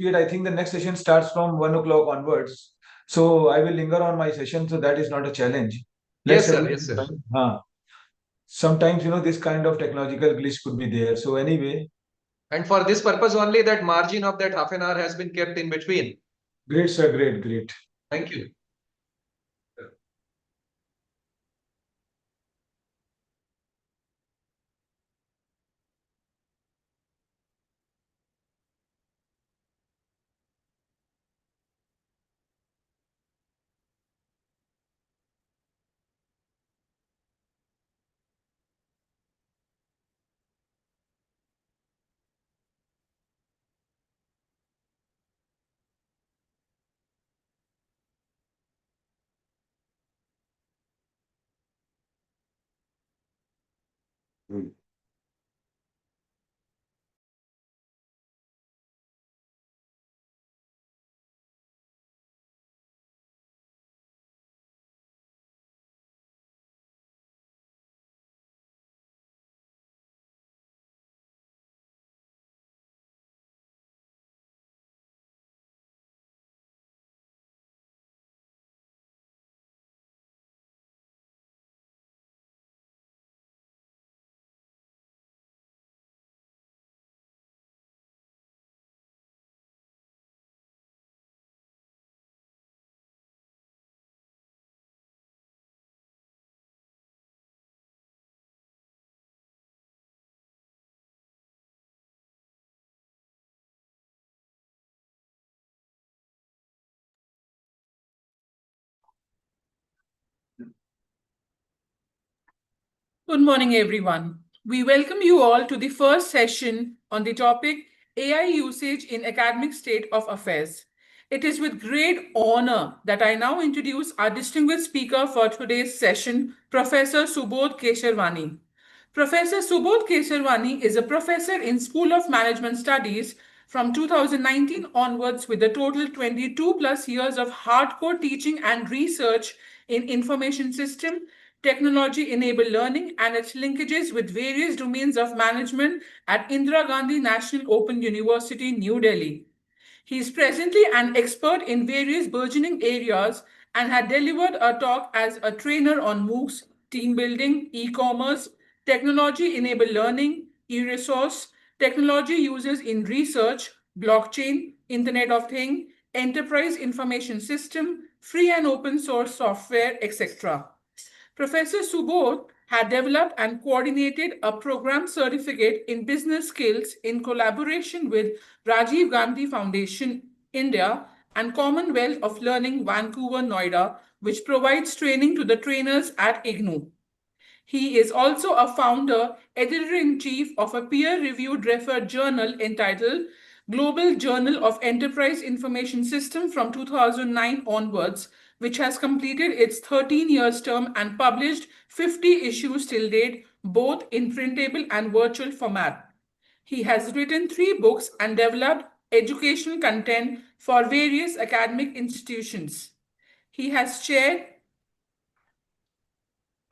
I think the next session starts from 1 o'clock onwards. So I will linger on my session, so that is not a challenge. Yes, Let's sir. everything Yes, sir. fine. Sometimes, this kind of technological glitch could be there. So anyway, And for this purpose only, that margin of that half an hour has been kept in between. great, sir, great, great. Thank you. Good morning, everyone. We welcome you all to the first session on the topic AI usage in academic state of affairs. It is with great honor that I now introduce our distinguished speaker for today's session, Professor Subodh Kesharwani. Professor Subodh Kesharwani is a professor in School of Management Studies from 2019 onwards with a total 22 plus years of hardcore teaching and research in information system, technology-enabled learning and its linkages with various domains of management at Indira Gandhi National Open University, New Delhi. He is presently an expert in various burgeoning areas and had delivered a talk as a trainer on MOOCs, team building, e-commerce, technology-enabled learning, e-resource, technology uses in research, blockchain, Internet of Things, enterprise information system, free and open source software, etc. Professor Subodh had developed and coordinated a program certificate in business skills in collaboration with Rajiv Gandhi Foundation, India, and Commonwealth of Learning, Vancouver, Noida, which provides training to the trainers at IGNOU. He is also a founder, editor-in-chief of a peer-reviewed referred journal entitled Global Journal of Enterprise Information System from 2009 onwards, which has completed its 13 years term and published 50 issues till date, both in printable and virtual format. He has written 3 books and developed educational content for various academic institutions. He has chaired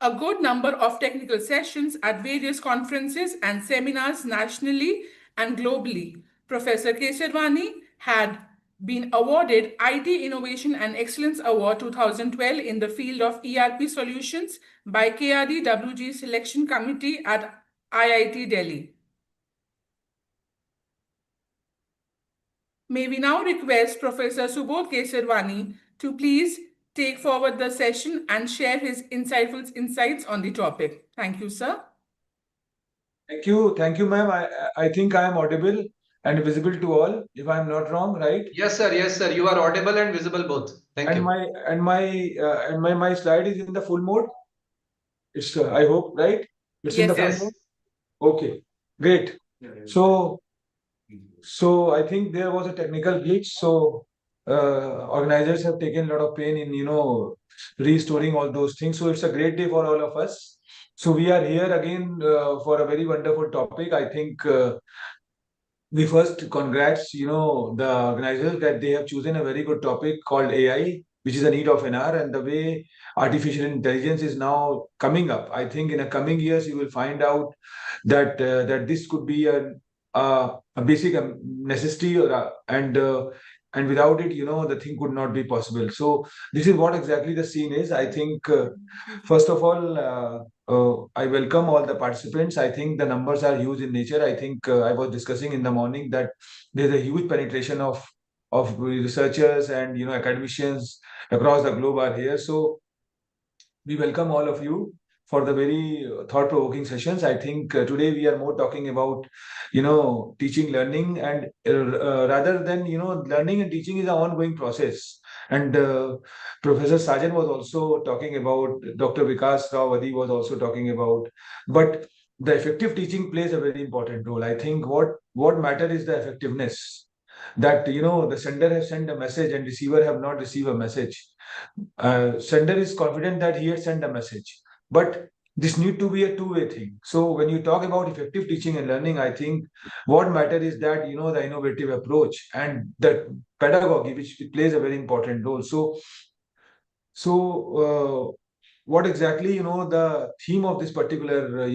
a good number of technical sessions at various conferences and seminars nationally and globally. Professor Kesarwani had been awarded IT Innovation and Excellence Award 2012 in the field of ERP solutions by KRDWG Selection Committee at IIT Delhi. May we now request Professor Subodh Kesarwani to please take forward the session and share his insightful insights on the topic. Thank you, sir. Thank you, ma'am. I think I am audible and visible to all, if I am not wrong, right? Yes, sir. Yes, sir. You are audible and visible both. Thank And you. my slide is in the full mode. It's I hope, right? It's in the Yes, full Yes. mode. Okay, great. So I think there was a technical glitch. So organizers have taken a lot of pain in restoring all those things. So it's a great day for all of us. So we are here again for a very wonderful topic. I think we first congrats the organizers that they have chosen a very good topic called AI, which is a need of an hour, and the way artificial intelligence is now coming up. I think in the coming years you will find out that this could be a basic necessity, and without it, the thing could not be possible. So this is what exactly the scene is. I think first of all, I welcome all the participants. I think the numbers are huge in nature. I think I was discussing in the morning that there's a huge penetration of researchers and academicians across the globe are here. So we welcome all of you for the very thought-provoking sessions. I think today we are more talking about, teaching, learning, and rather than, learning and teaching is an ongoing process. And Professor Sajan was also talking about, Dr. Vikas Rao Vadi was also talking about, but the effective teaching plays a very important role. I think what matter is the effectiveness, that the sender has sent a message and receiver have not received a message. Sender is confident that he has sent a message, but this need to be a two-way thing. So when you talk about effective teaching and learning, I think what matter is that the innovative approach and the pedagogy, which plays a very important role. So what exactly the theme of this particular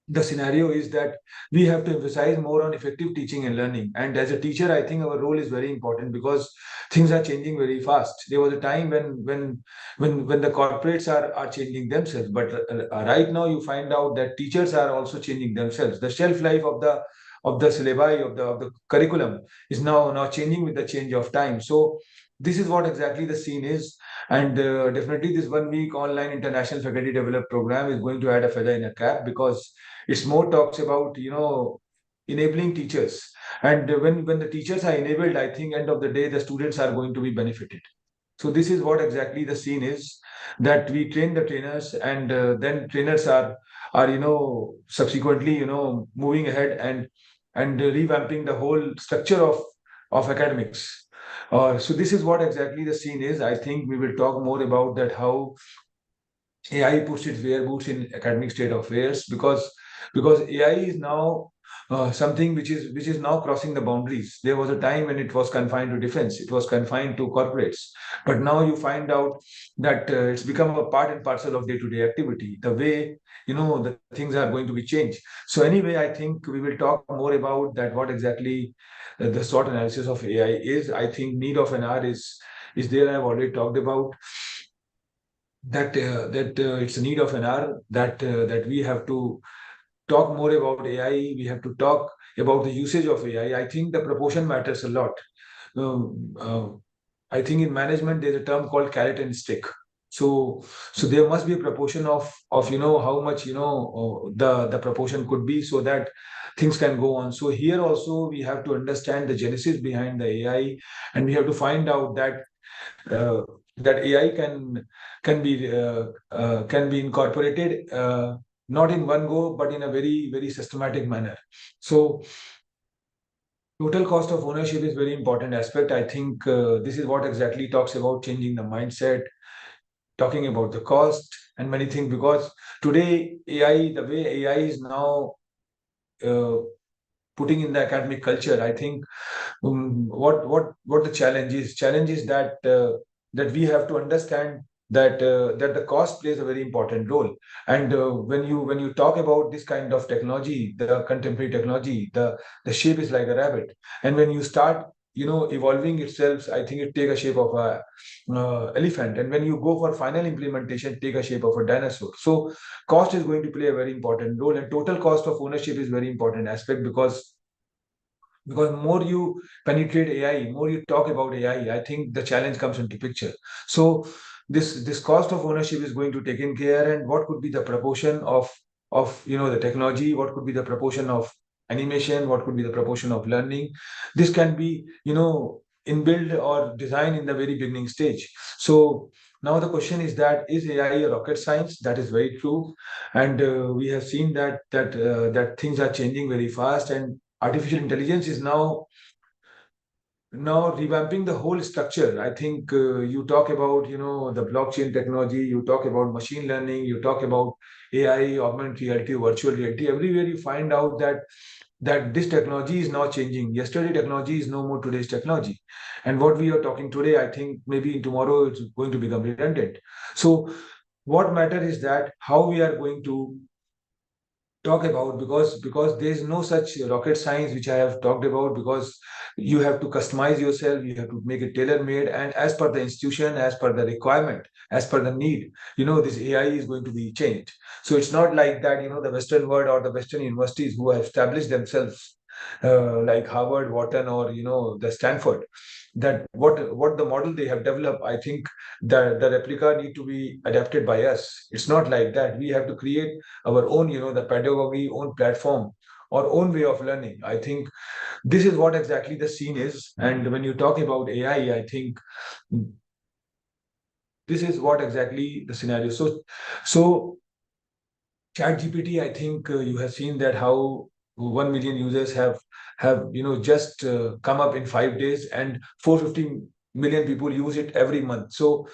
the scenario is that we have to emphasize more on effective teaching and learning. And as a teacher, I think our role is very important because things are changing very fast. There was a time when the corporates are changing themselves, but right now you find out that teachers are also changing themselves. The shelf life of the syllabi of the curriculum is now changing with the change of time. So this is what exactly the scene is. And definitely this 1 week online international faculty develop program is going to add a feather in a cap, because it's more talks about enabling teachers. And when the teachers are enabled, I think end of the day the students are going to be benefited. So this is what exactly the scene is, that we train the trainers, and then trainers are subsequently moving ahead and revamping the whole structure of academics. So this is what exactly the scene is. I think we will talk more about that, how AI puts its wear boots in academic state of affairs, because AI is now something which is now crossing the boundaries. There was a time when it was confined to defense, it was confined to corporates, but now you find out that it's become a part and parcel of day-to-day activity. The way the things are going to be changed. So anyway, I think we will talk more about that. What exactly the SWOT analysis of AI is. I think need of an hour is there. I've already talked about that it's a need of an hour, that we have to talk more about AI. We have to talk about the usage of AI. I think the proportion matters a lot. Um, uh, I think in management there's a term called carrot and stick. So there must be a proportion of how much the proportion could be, so that things can go on. So here also we have to understand the genesis behind the AI, and we have to find out uh, that AI can be incorporated, not in one go, but in a very very systematic manner. So total cost of ownership is very important aspect. I think this is what exactly talks about changing the mindset, talking about the cost and many things, because today AI, the way AI is now uh, putting in the academic culture, I think what the challenge is that we have to understand that the cost plays a very important role. And when you talk about this kind of technology, the contemporary technology, the shape is like a rabbit, and when you start evolving itself, I think it take a shape of a elephant, and when you go for final implementation, take a shape of a dinosaur. So cost is going to play a very important role, and total cost of ownership is very important aspect, because more you penetrate AI, more you talk about AI, I think the challenge comes into picture. So this cost of ownership is going to take in care, and what could be the proportion of the technology, what could be the proportion of animation, what could be the proportion of learning. This can be inbuilt or designed in the very beginning stage. So now the question is that, is AI a rocket science? That is very true, and we have seen that things are changing very fast, and artificial intelligence is now revamping the whole structure. I think you talk about the blockchain technology, you talk about machine learning, you talk about AI, augmented reality, virtual reality. Everywhere you find out that this technology is now changing. Yesterday technology is no more today's technology, and what we are talking today, I think maybe tomorrow it's going to become redundant. So what matter is that how we are going to talk about, because there is no such rocket science which I have talked about, because you have to customize yourself, you have to make it tailor made, and as per the institution, as per the requirement, as per the need, this AI is going to be changed. So it's not like that, the Western world or the Western universities who have established themselves, like Harvard, Wharton, or the Stanford, that what the model they have developed, I think the replica need to be adapted by us. It's not like that. We have to create our own, the pedagogy, own platform, or own way of learning. I think this is what exactly the scene is. And when you talk about AI, I think this is what exactly the scenario. So chat gpt, I think you have seen that how 1 million users have just come up in 5 days, and 450 million people use it every month. So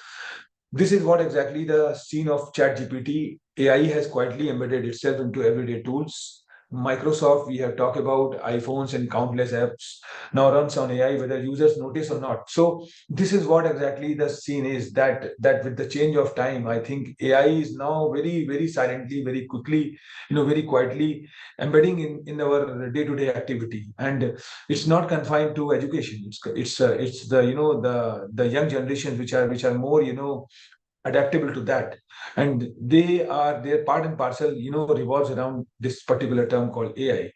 this is what exactly the scene of ChatGPT. AI has quietly embedded itself into everyday tools. Microsoft, we have talked about iPhones and countless apps now runs on AI, whether users notice or not. So this is what exactly the scene is, that with the change of time, I think AI is now very, very silently, very quickly, very quietly embedding in our day-to-day activity. And it's not confined to education. It's the the young generations which are more adaptable to that, and their part and parcel revolves around this particular term called AI.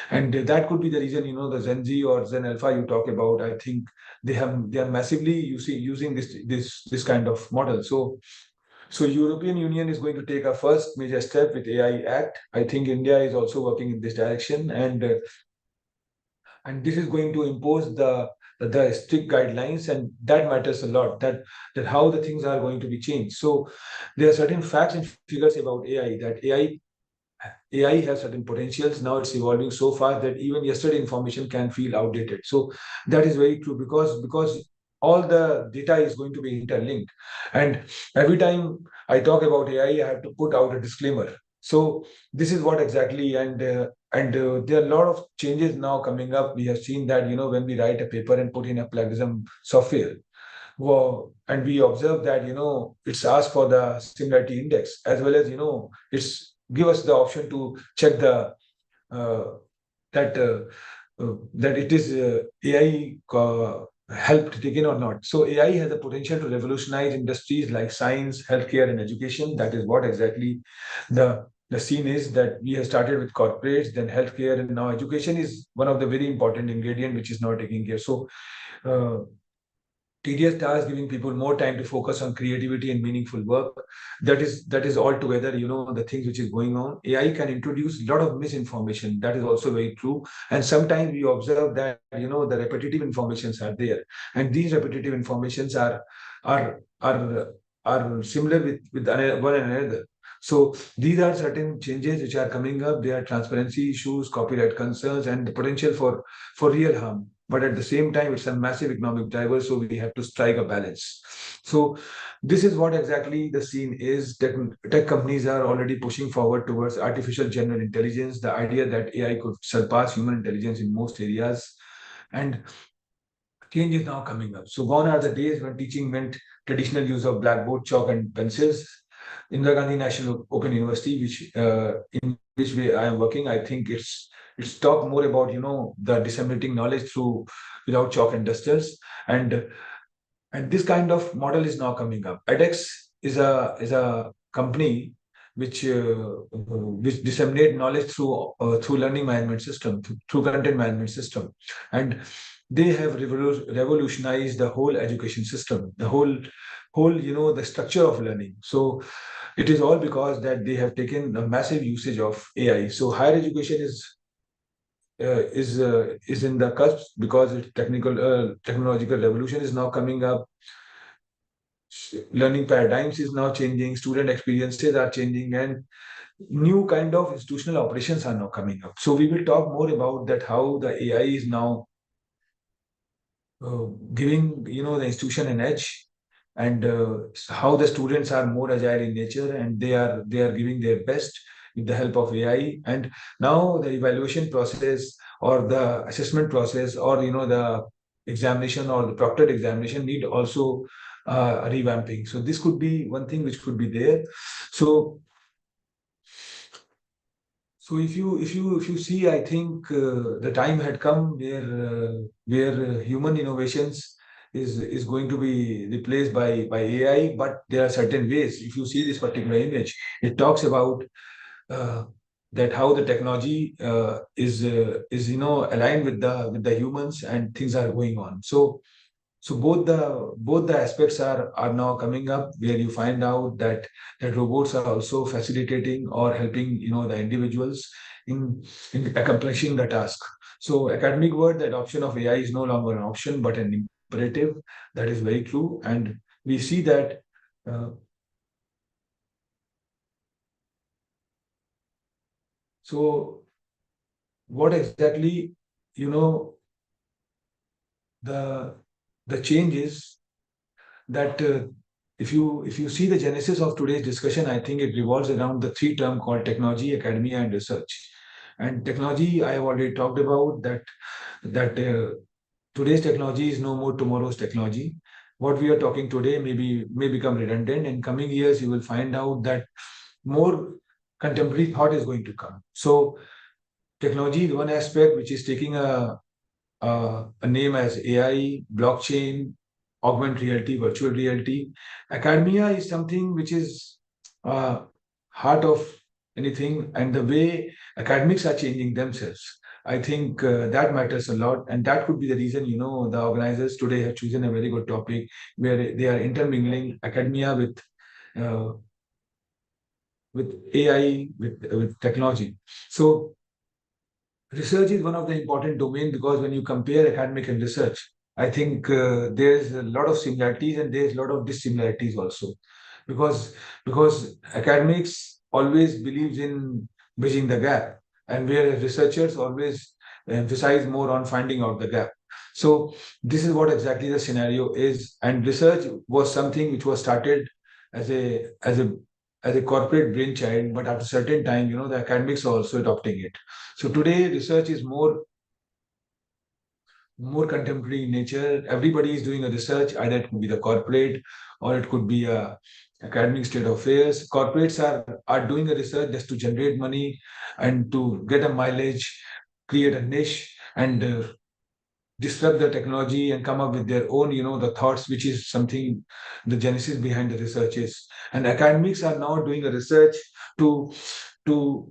And that could be the reason, the Gen Z or Gen Alpha you talk about, I think they are massively using this kind of model. So European Union is going to take a first major step with AI Act. I think India is also working in this direction, and this is going to impose the strict guidelines, and that matters a lot, that how the things are going to be changed. So there are certain facts and figures about AI, that AI has certain potentials. Now it's evolving so fast that even yesterday information can feel outdated. So that is very true, because all the data is going to be interlinked. And every time I talk about AI, I have to put out a disclaimer. So this is what exactly, and there are a lot of changes now coming up. We have seen that, when we write a paper and put in a plagiarism software, well, and we observe that, it's asked for the similarity index, as well as, it's give us the option to check the uh, that that it is AI helped taken or not. So AI has the potential to revolutionize industries like science, healthcare, and education. That is what exactly the scene is, that we have started with corporates, then healthcare, and now education is one of the very important ingredient which is not taking care. So uh, tedious tasks, giving people more time to focus on creativity and meaningful work. That is altogether, the things which is going on. AI can introduce a lot of misinformation. That is also very true. And sometimes we observe that, the repetitive informations are there, and these repetitive informations are are are similar with one another. So these are certain changes which are coming up. There are transparency issues, copyright concerns, and the potential for real harm. But at the same time, it's a massive economic driver, so we have to strike a balance. So this is what exactly the scene is. Tech companies are already pushing forward towards artificial general intelligence, the idea that AI could surpass human intelligence in most areas. And change is now coming up. So gone are the days when teaching meant traditional use of blackboard, chalk, and pencils. Indira Gandhi National Open University, in which way I am working, I think it's talk more about, the disseminating knowledge through without chalk and dusters, and this kind of model is now coming up. edX is a company which disseminate knowledge through learning management system, through content management system. And they have revolutionized the whole education system, the whole the structure of learning. So it is all because that they have taken a massive usage of AI. So higher education is in the cusp, because its technological revolution is now coming up. Learning paradigms is now changing, student experiences are changing, and new kind of institutional operations are now coming up. So we will talk more about that, how the AI is now giving the institution an edge, and how the students are more agile in nature, and they are giving their best with the help of AI. And now the evaluation process, or the assessment process, or the examination or the proctored examination need also revamping. So this could be one thing which could be there. So So if you see, I think the time had come where human innovations is going to be replaced by AI. But there are certain ways. If you see this particular image, it talks about uh, that how the technology is aligned with the humans, and things are going on. So both the aspects are now coming up, where you find out that robots are also facilitating or helping the individuals in accomplishing the task. So academic world, the adoption of AI is no longer an option but an imperative. That is very true, and we see that. Uh, so what exactly you know the the change is that if you see the genesis of today's discussion, I think it revolves around the three term called technology, academia, and research. And technology, I have already talked about that today's technology is no more tomorrow's technology. What we are talking today may become redundant. In coming years, you will find out that more contemporary thought is going to come. So technology is one aspect which is taking a name as AI, blockchain, augmented reality, virtual reality. Academia is something which is uh, heart of anything, and the way academics are changing themselves. I think that matters a lot, and that could be the reason the organizers today have chosen a very good topic where they are intermingling academia uh, with AI, with technology. So research is one of the important domain, because when you compare academic and research, I think there's a lot of similarities and there's a lot of dissimilarities also, because academics always believes in bridging the gap, and whereas researchers always emphasize more on finding out the gap. So this is what exactly the scenario is, and research was something which was started as a corporate brainchild, but after a certain time, the academics are also adopting it. So today, research is more contemporary in nature. Everybody is doing a research. Either it could be the corporate or it could be academic state affairs. Corporates are doing a research just to generate money and to get a mileage, create a niche, and disrupt the technology and come up with their own, the thoughts, which is something the genesis behind the research is. And academics are now doing a research to to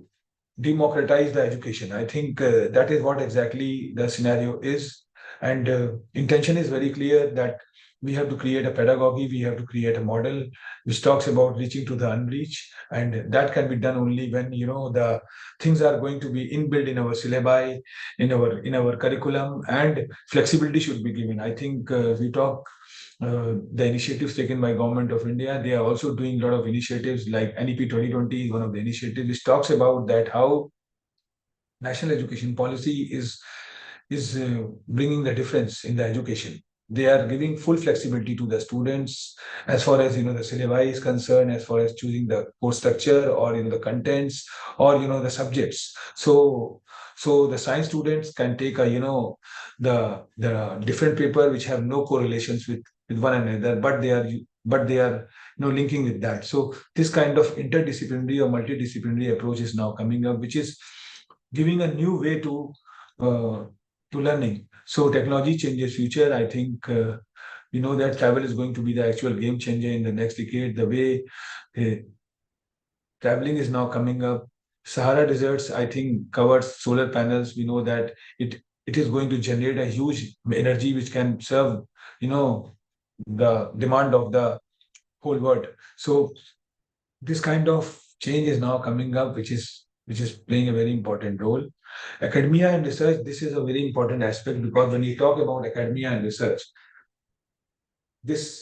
democratize the education. I think that is what exactly the scenario is. And intention is very clear that we have to create a pedagogy, we have to create a model which talks about reaching to the unreached. And that can be done only when, the things are going to be inbuilt in our syllabi, in our curriculum, and flexibility should be given. I think we talk the initiatives taken by government of India. They are also doing a lot of initiatives, like NEP 2020 is one of the initiatives which talks about that how national education policy is bringing the difference in the education. They are giving full flexibility to the students as far as the syllabi is concerned, as far as choosing the course structure, or the contents, or the subjects. So the science students can take the different paper which have no correlations with one another, but they are linking with that. So this kind of interdisciplinary or multidisciplinary approach is now coming up, which is giving a new way uh, to learning. So technology changes future. I think we know that travel is going to be the actual game changer in the next decade. The way traveling is now coming up. Sahara deserts, I think, covers solar panels. We know that it is going to generate a huge energy which can serve, the demand of the whole world. So this kind of change is now coming up, which is playing a very important role. Academia and research, this is a very important aspect, because when you talk about academia and research, this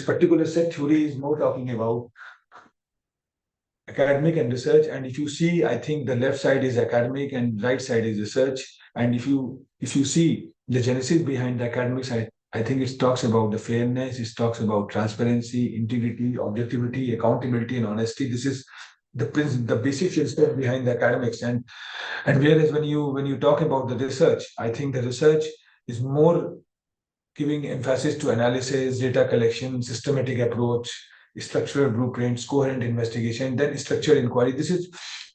particular set theory is more talking about academic and research. And if you see, I think the left side is academic and right side is research. And if you see the genesis behind the academic side, I think it talks about the fairness, it talks about transparency, integrity, objectivity, accountability, and honesty. This is the basic principle behind the academics. And whereas when you talk about the research, I think the research is more giving emphasis to analysis, data collection, systematic approach, structural blueprints, coherent investigation, then structured inquiry.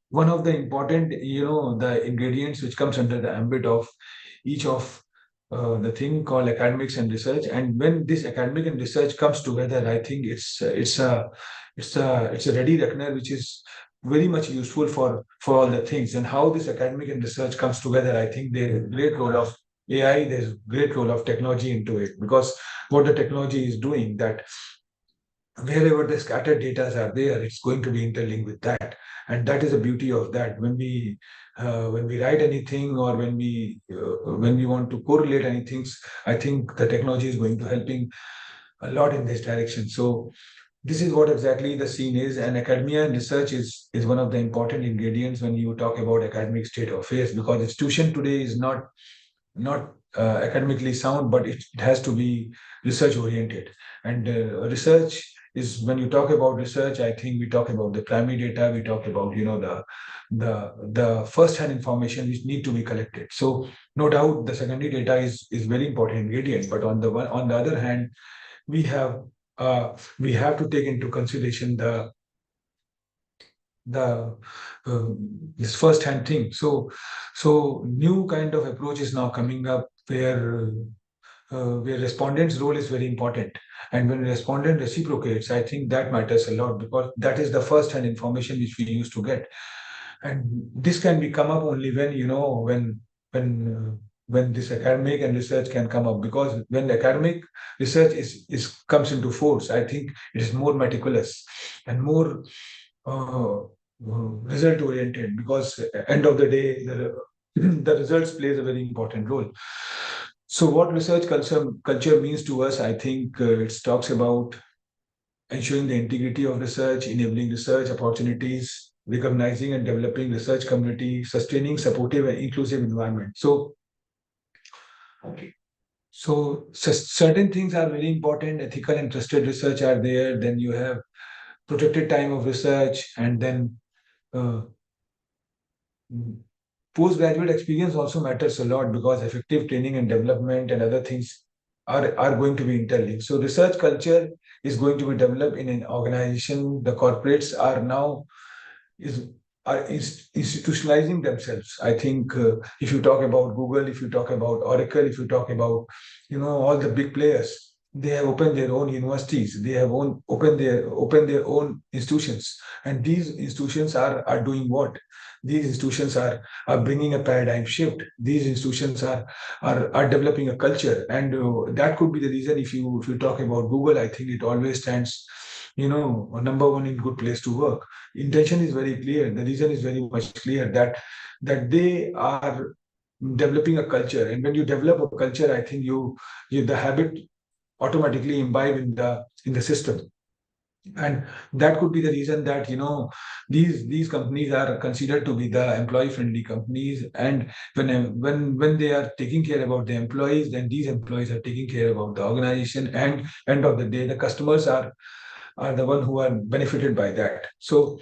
one of the important, the ingredients which comes under the ambit of each of the thing called academics and research. And when this academic and research comes together, I think it's a ready reckoner which is very much useful for all the things. And how this academic and research comes together, I think there's a great role of AI, there's a great role of technology into it, because what the technology is doing, that wherever the scattered data are there, it's going to be interlinked with that. And that is the beauty of that. When we write anything, or when we want to correlate anything, I think the technology is going to helping a lot in this direction. So this is what exactly the scene is, and academia and research is one of the important ingredients when you talk about academic state of affairs, because institution today is not academically sound, but it has to be research oriented. And research is, when you talk about research, I think we talk about the primary data, we talk about the first hand information which need to be collected. So no doubt the secondary data is very important ingredient, but on the other hand, we have we have to take into consideration the this first hand thing. So new kind of approach is now coming up, where respondent's role is very important. And when respondent reciprocates, I think that matters a lot, because that is the first hand information which we used to get. And this can be come up only when, when this academic and research can come up, because when academic research is comes into force, I think it is more meticulous and more result oriented, because end of the day, the results plays a very important role. So what research culture means to us, I think it talks about ensuring the integrity of research, enabling research opportunities, recognizing and developing research community, sustaining supportive and inclusive environment. So certain things are very important. Ethical and trusted research are there. Then you have protected time of research, and then uh, postgraduate experience also matters a lot, because effective training and development and other things are going to be interlinked. So research culture is going to be developed in an organization. The corporates are now is institutionalizing themselves. I think if you talk about Google, if you talk about Oracle, if you talk about all the big players, they have opened their own universities. They have opened their own institutions, and these institutions are doing what? These institutions are bringing a paradigm shift. These institutions are developing a culture, and that could be the reason. If you talk about Google, I think it always stands, number one in good place to work. Intention is very clear. The reason is very much clear, that they are developing a culture, and when you develop a culture, I think you the habit automatically imbibe in the system. And that could be the reason that these companies are considered to be the employee friendly companies. And when they are taking care about the employees, then these employees are taking care about the organization, and end of the day, the customers are the one who are benefited by that. So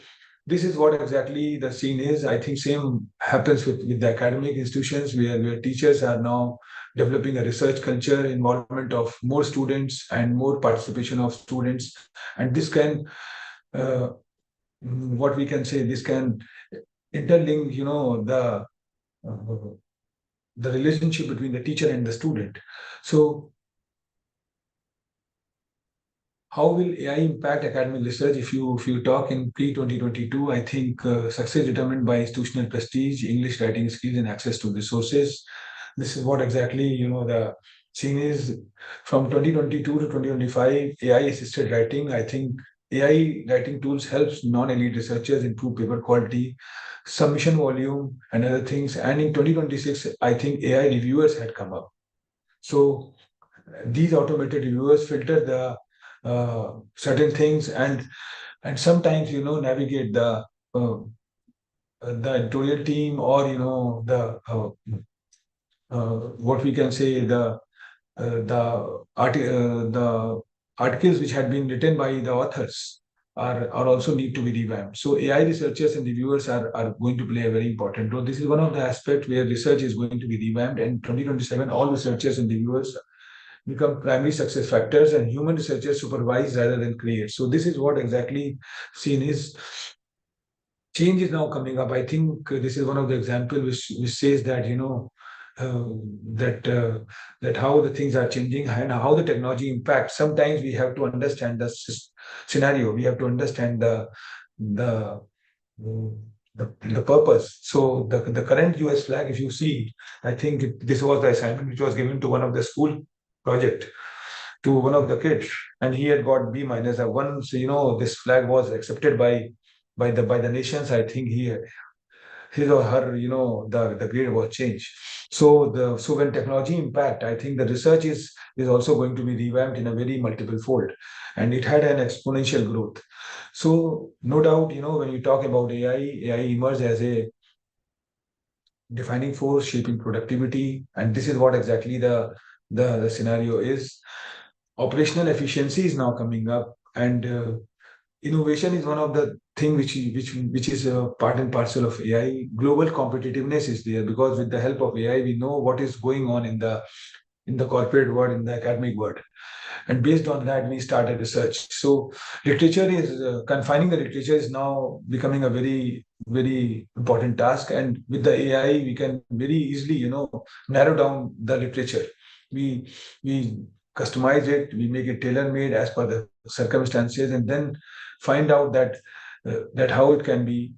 this is what exactly the scene is. I think same happens with the academic institutions, where teachers are now developing a research culture, involvement of more students and more participation of students. And this can, what we can say, this can interlink, the relationship between the teacher and the student. So how will AI impact academic research? If you talk in pre-2022, I think success determined by institutional prestige, English writing skills, and access to resources. This is what exactly the scene is. From 2022 to 2025, AI assisted writing. I think AI writing tools helps non-elite researchers improve paper quality, submission volume, and other things. And in 2026, I think AI reviewers had come up. So these automated reviewers filter the certain things, and sometimes navigate the editorial team, or what we can say, the articles which had been written by the authors are also need to be revamped. So AI researchers and reviewers are going to play a very important role. This is one of the aspects where research is going to be revamped, and 2027 all researchers and reviewers become primary success factors, and human researchers supervise rather than create. So this is what exactly seen is. change is now coming up. I think this is one of the example which says that uh, that that how the things are changing and how the technology impacts. Sometimes we have to understand the scenario. We have to understand the mm, the purpose. So the current US flag, if you see, I think this was the assignment which was given to one of the school project to one of the kids, and he had got B minus. And once this flag was accepted by the nations, I think his or her the grade was changed. So when technology impact, I think the research is also going to be revamped in a very multiple fold, and it had an exponential growth. So no doubt, when you talk about AI emerged as a defining force shaping productivity, and this is what exactly the scenario is. Operational efficiency is now coming up, and innovation is one of the thing which is a part and parcel of AI. Global competitiveness is there because with the help of AI, we know what is going on in the corporate world, in the academic world, and based on that, we started research. So literature is confining the literature is now becoming a very very important task, and with the AI, we can very easily narrow down the literature. We customize it, we make it tailor made as per the circumstances, and then find out that how it can be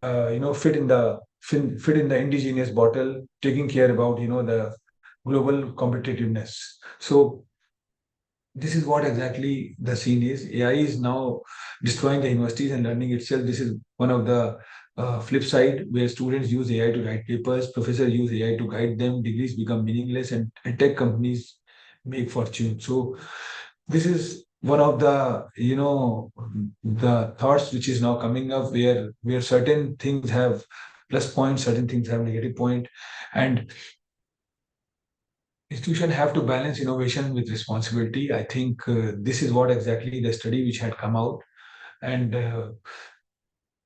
fit in the indigenous bottle, taking care about the global competitiveness. So this is what exactly the scene is. AI is now destroying the universities and learning itself. This is one of the flip side where students use AI to write papers, professors use AI to guide them, degrees become meaningless, and tech companies make fortune. So this is one of the thoughts which is now coming up where certain things have plus points, certain things have negative point, and institutions have to balance innovation with responsibility. I think this is what exactly the study which had come out, and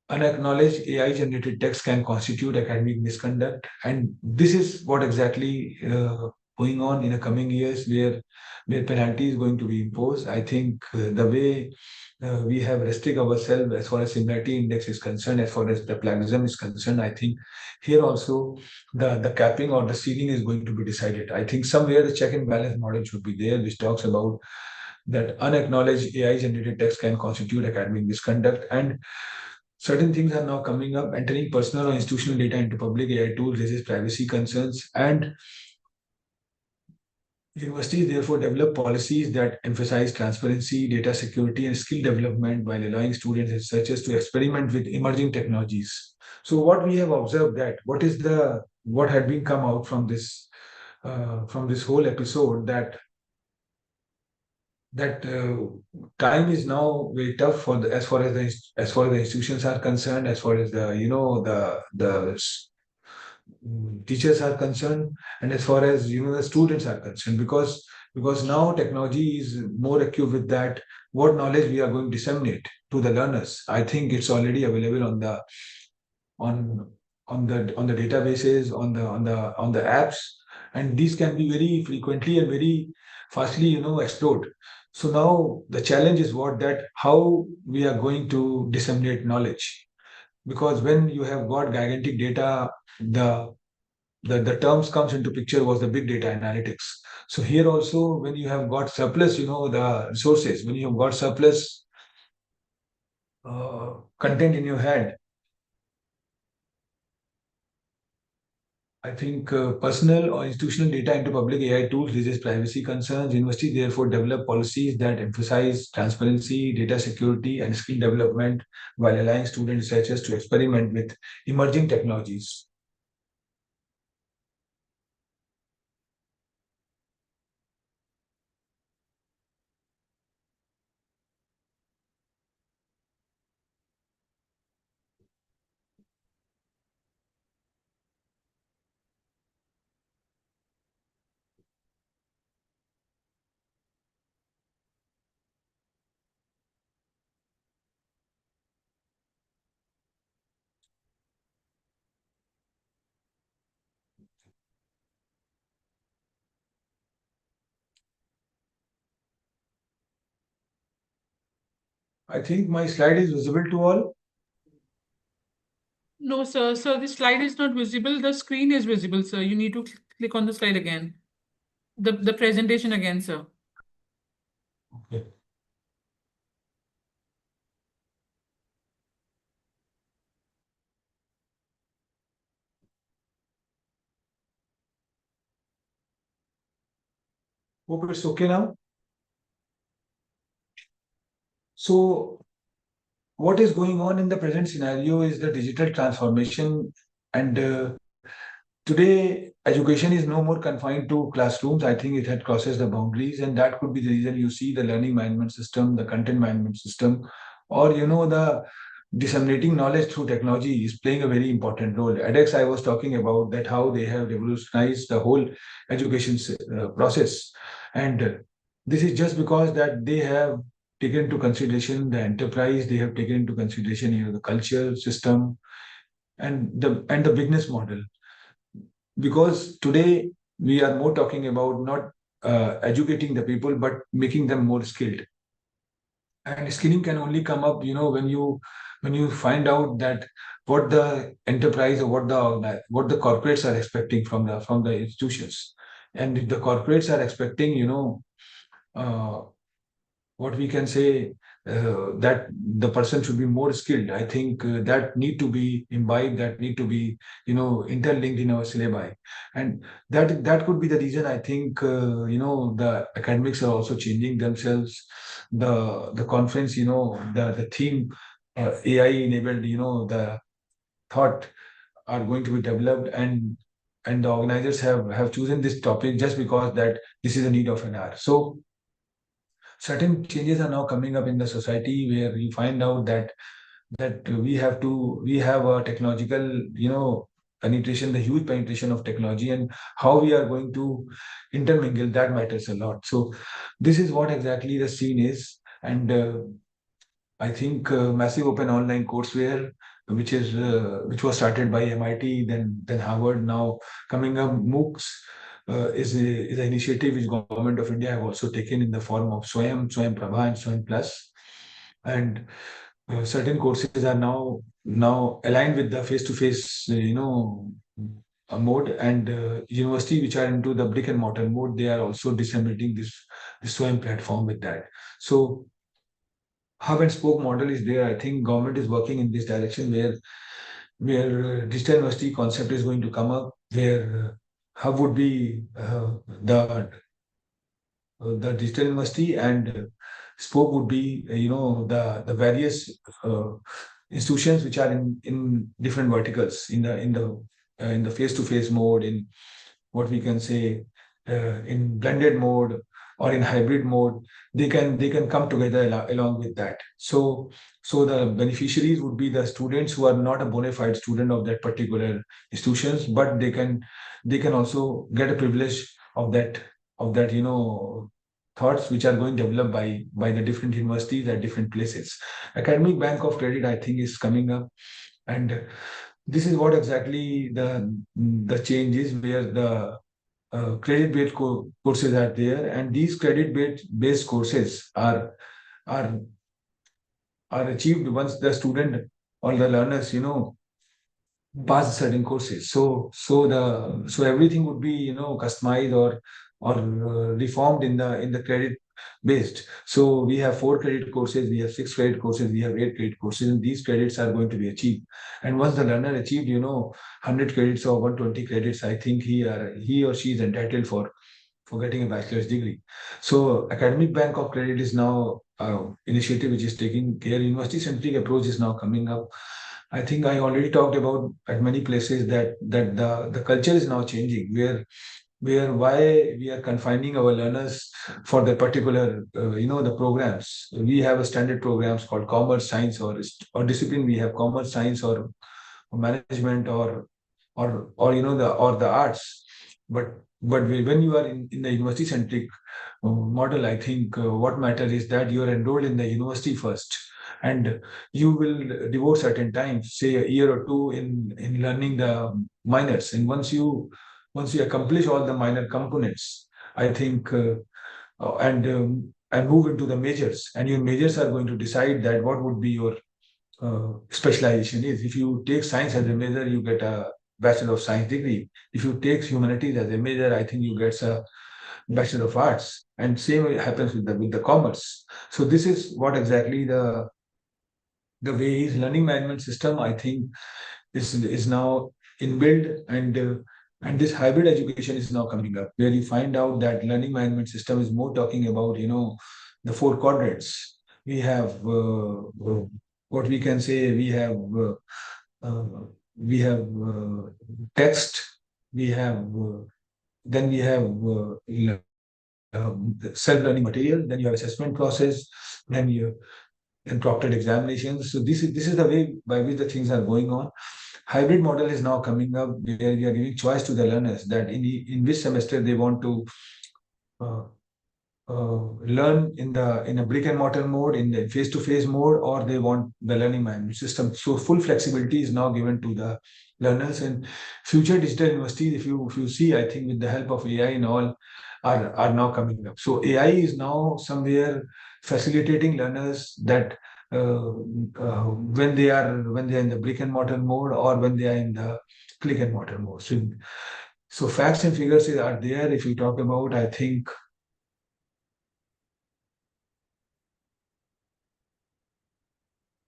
unacknowledged AI generated text can constitute academic misconduct. And this is what exactly going on in the coming years where penalty is going to be imposed. I think the way we have restricted ourselves as far as similarity index is concerned, as far as the plagiarism is concerned, I think here also the capping or the ceiling is going to be decided. I think somewhere the check and balance model should be there, which talks about that unacknowledged AI generated text can constitute academic misconduct, and certain things are now coming up. Entering personal or institutional data into public AI tools raises privacy concerns, and universities therefore develop policies that emphasize transparency, data security, and skill development while allowing students and researchers to experiment with emerging technologies. So, what we have observed that what had been come out from this whole episode that time is now very tough for as far as the institutions are concerned, as far as the teachers are concerned, and as far as the students are concerned, because now technology is more acute with that. What knowledge we are going to disseminate to the learners, I think it's already available on on the databases, on the apps, and these can be very frequently and very fastly explored. So now the challenge is what that how we are going to disseminate knowledge, because when you have got gigantic data, the terms comes into picture was the big data analytics. So here also, when you have got surplus the resources, when you have got surplus content in your hand, I think personal or institutional data into public AI tools raises privacy concerns. Universities therefore develop policies that emphasize transparency, data security, and skill development while allowing student researchers to experiment with emerging technologies. I think my slide is visible to all. No, sir. Sir, the slide is not visible. The screen is visible, sir. You need to click on the slide again. The presentation again, sir. Okay. Hope it's okay now. So, what is going on in the present scenario is the digital transformation, and today education is no more confined to classrooms. I think it had crosses the boundaries, and that could be the reason you see the learning management system, the content management system, or the disseminating knowledge through technology is playing a very important role. edX, I was talking about that, how they have revolutionized the whole education process, and this is just because that they have taken into consideration the enterprise, they have taken into consideration the culture system and the business model. Because today we are more talking about not educating the people but making them more skilled, and skilling can only come up when you find out that what the enterprise or what the corporates are expecting from the institutions. And if the corporates are expecting uh, what we can say, that the person should be more skilled. I think that need to be imbibed, that need to be interlinked in our syllabi, and that could be the reason. I think the academics are also changing themselves. The conference, the theme, AI enabled, the thought are going to be developed, and the organizers have chosen this topic just because that this is a need of an hour. So certain changes are now coming up in the society where we find out that we have a technological penetration, the huge penetration of technology, and how we are going to intermingle, that matters a lot. So this is what exactly the scene is. And I think massive open online courseware, which was started by MIT, then Harvard, now coming up MOOCs, is an initiative which government of India have also taken in the form of Swayam Prabha, and Swayam Plus, and certain courses are now aligned with the face-to-face, mode, and university which are into the brick and mortar mode, they are also disseminating this Swayam platform with that. So hub and spoke model is there. I think government is working in this direction where digital university concept is going to come up, where hub would be the digital university, and spoke would be the various institutions which are in different verticals, in the face to face mode, in what we can say, in blended mode or in hybrid mode. They can come together along with that. So the beneficiaries would be the students who are not a bona fide student of that particular institutions, but they can also get a privilege of that thoughts which are going developed by the different universities at different places. Academic bank of credit, I think, is coming up, and this is what exactly the change is, where the credit-based courses are there, and these credit-based courses are are achieved once the student or the learners pass certain courses. So everything would be customized or reformed in the credit based. So we have 4 credit courses, we have 6 credit courses, we have 8 credit courses, and these credits are going to be achieved. And once the learner achieved 100 credits or 120 credits, I think he or she is entitled for getting a bachelor's degree. So academic bank of credit is now initiative which is taking care. University centric approach is now coming up. I think I already talked about at many places that the culture is now changing, where why we are confining our learners for the particular the programs. We have a standard programs called commerce, science, or discipline. We have commerce, science, or management, or the arts. But when you are in the university centric model, I think what matters is that you are enrolled in the university first, and you will devote certain time, say a year or two, in learning the minors. And once you accomplish all the minor components, I think and move into the majors, and your majors are going to decide that what would be specialization is. If you take science as a major, you get a Bachelor of Science degree. If you take humanities as a major, I think you get a Bachelor of Arts. And same happens with the commerce. So this is what exactly the way his learning management system, I think, is now inbuilt, and this hybrid education is now coming up, where you find out that learning management system is more talking about the four quadrants. We have what we can say. Uh, we have text. We have then we have self-learning material. Then you have assessment process. Then you and proctored examinations. So this is the way by which the things are going on. Hybrid model is now coming up, where we are giving choice to the learners that in which semester they want to uh, learn in a brick and mortar mode, in the face-to-face mode, or they want the learning management system. So full flexibility is now given to the learners. And future digital universities, if you see, I think with the help of AI and all, are now coming up. So AI is now somewhere facilitating learners that when they are in the brick and mortar mode, or when they are in the click and mortar mode. So facts and figures are there. If you talk about, I think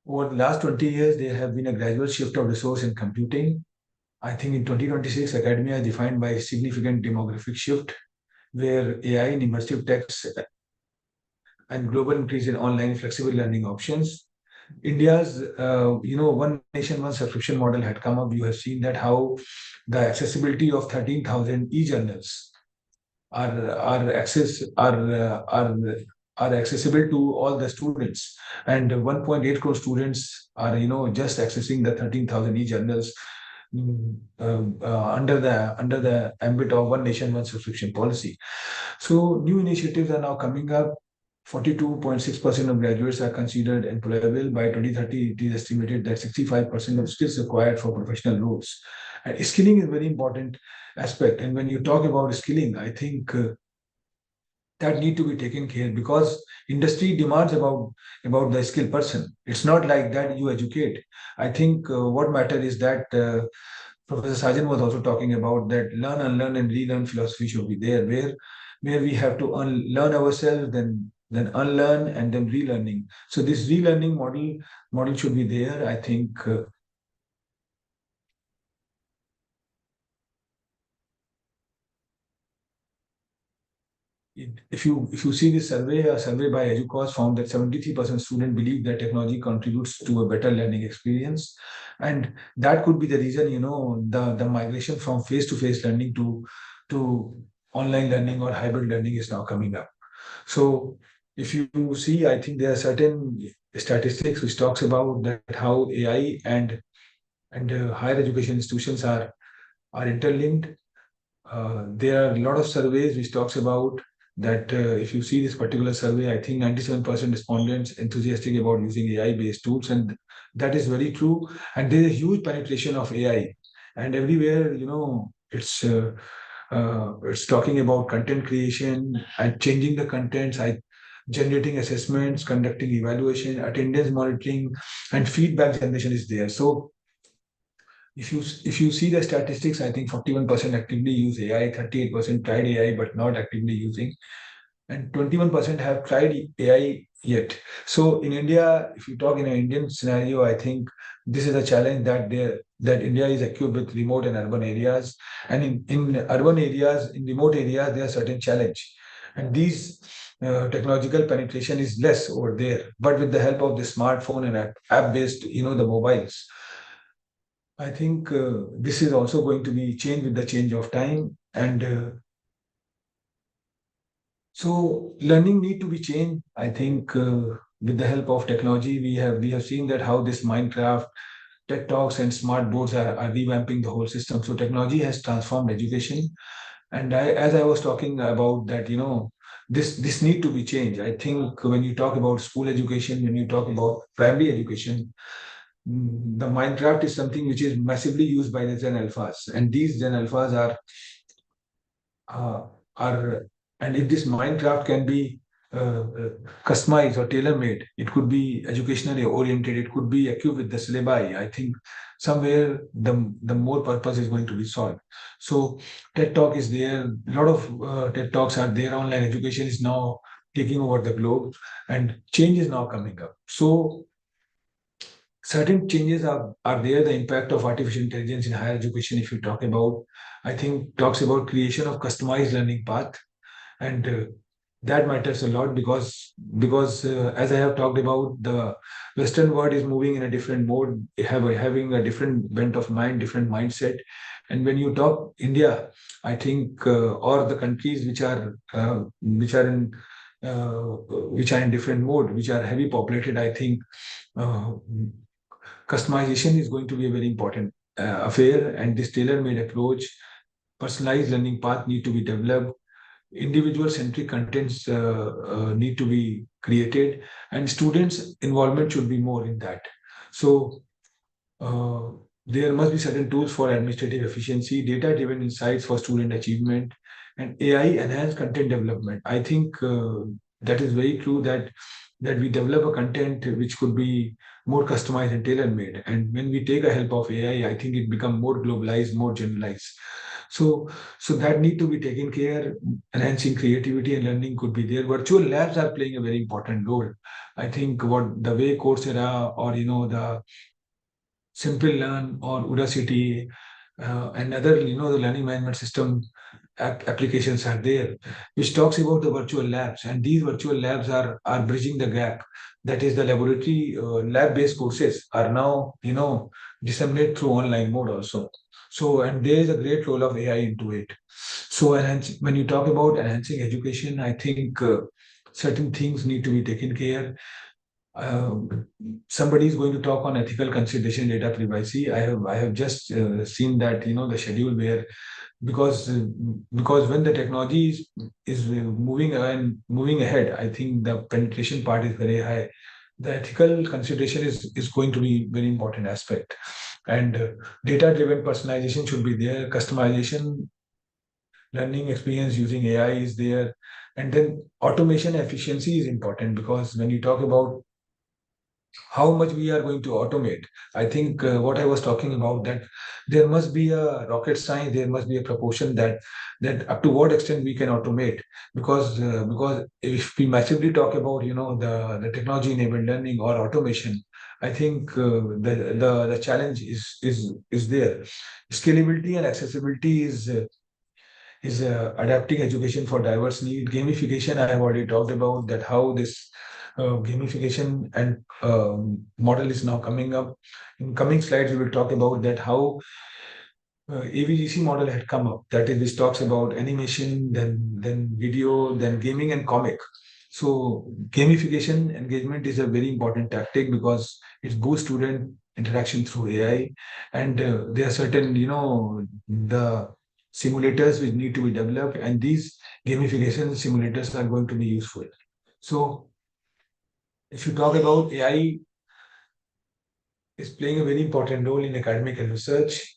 over the last 20 years, there have been a gradual shift of resource in computing. I think in 2026, academia is defined by a significant demographic shift, where AI and immersive texts and global increase in online flexible learning options. India's, one nation, one subscription model had come up. You have seen that how the accessibility of 13,000 e-journals are access are accessible to all the students, and 1.8 crore students are just accessing the 13,000 e-journals, under the ambit of one nation one subscription policy. So new initiatives are now coming up. 42.6% of graduates are considered employable. By 2030, it is estimated that 65% of skills required for professional roles. And skilling is a very important aspect. And when you talk about skilling, I think that need to be taken care, because industry demands about the skilled person. It's not like that you educate. I think what matter is that Professor Sajan was also talking about that learn, unlearn, and relearn philosophy should be there, where we have to unlearn ourselves, then unlearn, and then relearning. So this relearning model should be there. I think if you see this survey, a survey by Educause found that 73% students believe that technology contributes to a better learning experience, and that could be the reason the migration from face-to-face learning to online learning or hybrid learning is now coming up. So if you see, I think there are certain statistics which talks about that how AI and higher education institutions are interlinked. There are a lot of surveys which talks about that. If you see this particular survey, I think 97% respondents enthusiastic about using AI-based tools, and that is very true. And there is a huge penetration of AI, and everywhere, it's talking about content creation and changing the contents. Generating assessments, conducting evaluation, attendance monitoring, and feedback generation is there. So if you see the statistics, I think 41% actively use AI, 38% tried AI but not actively using, and 21% have tried AI yet. So in India, if you talk in an Indian scenario, I think this is a challenge that India is equipped with remote and urban areas, and in urban areas, in remote areas, there are certain challenge, and these technological penetration is less over there. But with the help of the smartphone and app-based, the mobiles, I think this is also going to be changed with the change of time, and so learning need to be changed. I think with the help of technology, we have seen that how this Minecraft, TED Talks, and smart boards are revamping the whole system. So technology has transformed education, and as I was talking about that, this need to be changed. I think when you talk about school education, when you talk about primary education, the Minecraft is something which is massively used by the Gen Alphas, and these Gen Alphas uh, are, and if this Minecraft can be customized or tailor-made. It could be educationally oriented. It could be equipped with the syllabi. I think somewhere the more purpose is going to be solved. So TED Talk is there. A lot of TED Talks are there. Online education is now taking over the globe, and change is now coming up. So certain changes are there. The impact of artificial intelligence in higher education, if you talk about, I think talks about creation of customized learning path, and that matters a lot because as I have talked about, the Western world is moving in a different mode, having a different bent of mind, different mindset. And when you talk India, I think or the countries which are in different mode, which are heavy populated, I think uh, customization is going to be a very important affair, and this tailor-made approach, personalized learning path need to be developed, individual centric contents need to be created, and students involvement should be more in that. So uh, there must be certain tools for administrative efficiency, data driven insights for student achievement, and AI enhanced content development. I think that is very true, that we develop a content which could be more customized and tailor made, and when we take a help of AI, I think it become more globalized, more generalized. So that need to be taken care. Enhancing creativity and learning could be there. Virtual labs are playing a very important role. I think what the way Coursera or the Simple Learn or Udacity and other the learning management system applications are there, which talks about the virtual labs, and these virtual labs are bridging the gap. That is, the laboratory lab based courses are now disseminated through online mode also. So, and there is a great role of AI into it. So when you talk about enhancing education, I think certain things need to be taken care. Somebody is going to talk on ethical consideration, data privacy. I have just seen that the schedule where, because when the technology is moving ahead, I think the penetration part is very high. The ethical consideration is going to be very important aspect, and data driven personalization should be there. Customization learning experience using AI is there, and then automation efficiency is important, because when you talk about how much we are going to automate, I think what I was talking about, that there must be a rocket science, there must be a proportion that up to what extent we can automate, because if we massively talk about the technology enabled learning or automation, I think the challenge is there. Scalability and accessibility is adapting education for diverse need. Gamification, I have already talked about that, how this gamification and model is now coming up. In coming slides, we will talk about that, how AVGC model had come up. That is, which talks about animation, then video, then gaming and comic. So gamification engagement is a very important tactic, because it boosts student interaction through AI, and there are certain the simulators which need to be developed, and these gamification simulators are going to be useful. So if you talk about AI is playing a very important role in academic and research.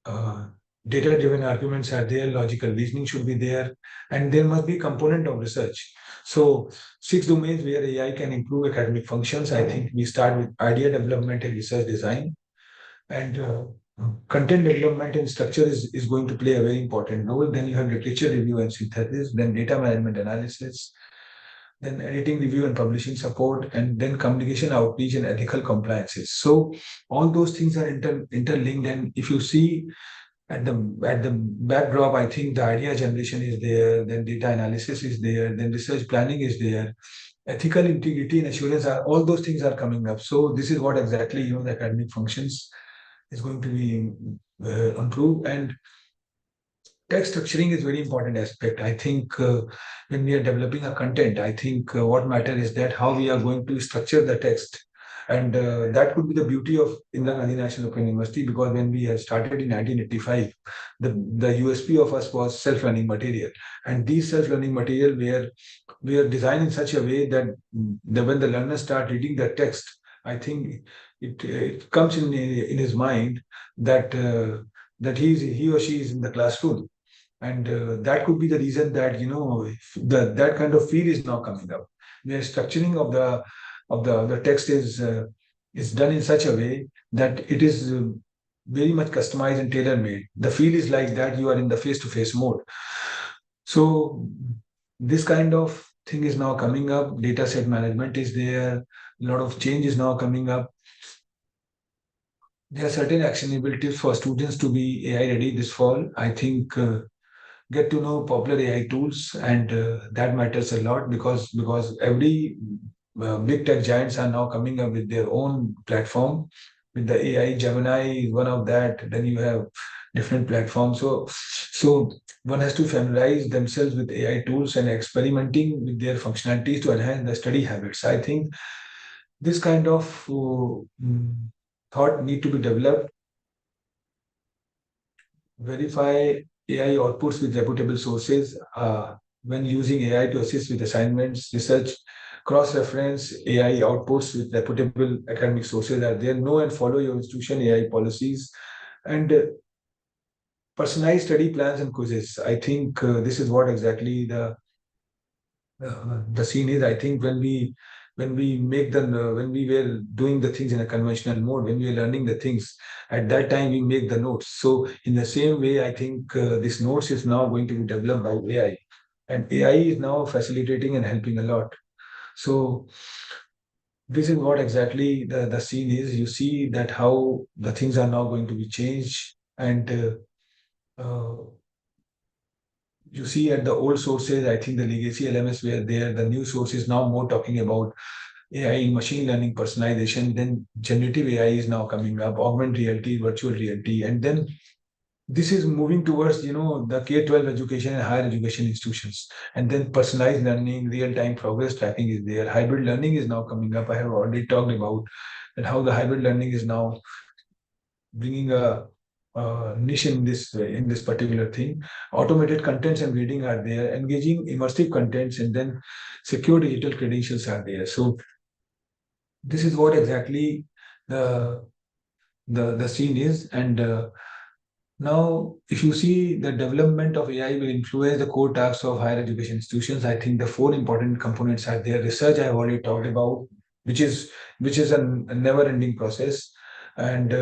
Uh, Data-driven arguments are there, logical reasoning should be there, and there must be a component of research. So, 6 domains where AI can improve academic functions. I think we start with idea development and research design, and content development and structure is going to play a very important role. Then you have literature review and synthesis, then data management analysis, then editing, review, and publishing support, and then communication outreach and ethical compliances. So all those things are interlinked. And if you see at the backdrop, I think the idea generation is there, then data analysis is there, then research planning is there, ethical integrity and assurance are, all those things are coming up. So this is what exactly the academic functions is going to be improved. And text structuring is very important aspect. I think when we are developing a content, I think what matters is that how we are going to structure the text, and that could be the beauty of Indira Gandhi National Open University, because when we had started in 1985, the USP of us was self-learning material, and these self-learning material were designed in such a way that when the learners start reading the text, I think it comes in his mind that that he or she is in the classroom, and that could be the reason that that kind of feel is now coming up. where structuring of the text is done in such a way that it is very much customized and tailor made. The feel is like that you are in the face to face mode. So this kind of thing is now coming up. Data set management is there. A lot of change is now coming up. There are certain actionable tips for students to be AI ready this fall. I think get to know popular AI tools, and that matters a lot because every big tech giants are now coming up with their own platform. With the AI, Gemini is one of that. Then you have different platforms. So one has to familiarize themselves with AI tools and experimenting with their functionalities to enhance the study habits. I think this kind of thought need to be developed. Verify AI outputs with reputable sources. When using AI to assist with assignments, research, cross-reference AI outputs with reputable academic sources are there. Know and follow your institution AI policies, and personalized study plans and quizzes. I think this is what exactly the scene is. I think when we make the when we were doing the things in a conventional mode, when we were learning the things, at that time we make the notes. So in the same way, I think this notes is now going to be developed by AI, and AI is now facilitating and helping a lot. So this is what exactly the scene is. You see that how the things are now going to be changed, and you see at the old sources, I think the legacy LMS were there. The new source is now more talking about AI in machine learning personalization. Then generative AI is now coming up, augmented reality, virtual reality, and then this is moving towards the K-12 education and higher education institutions, and then personalized learning, real-time progress tracking is there. Hybrid learning is now coming up. I have already talked about that how the hybrid learning is now bringing a niche in this particular thing. Automated contents and grading are there. Engaging immersive contents, and then secure digital credentials are there. So this is what exactly the the scene is. And now, if you see the development of AI will influence the core tasks of higher education institutions, I think the four important components are there. Research I have already talked about, which is a never-ending process, and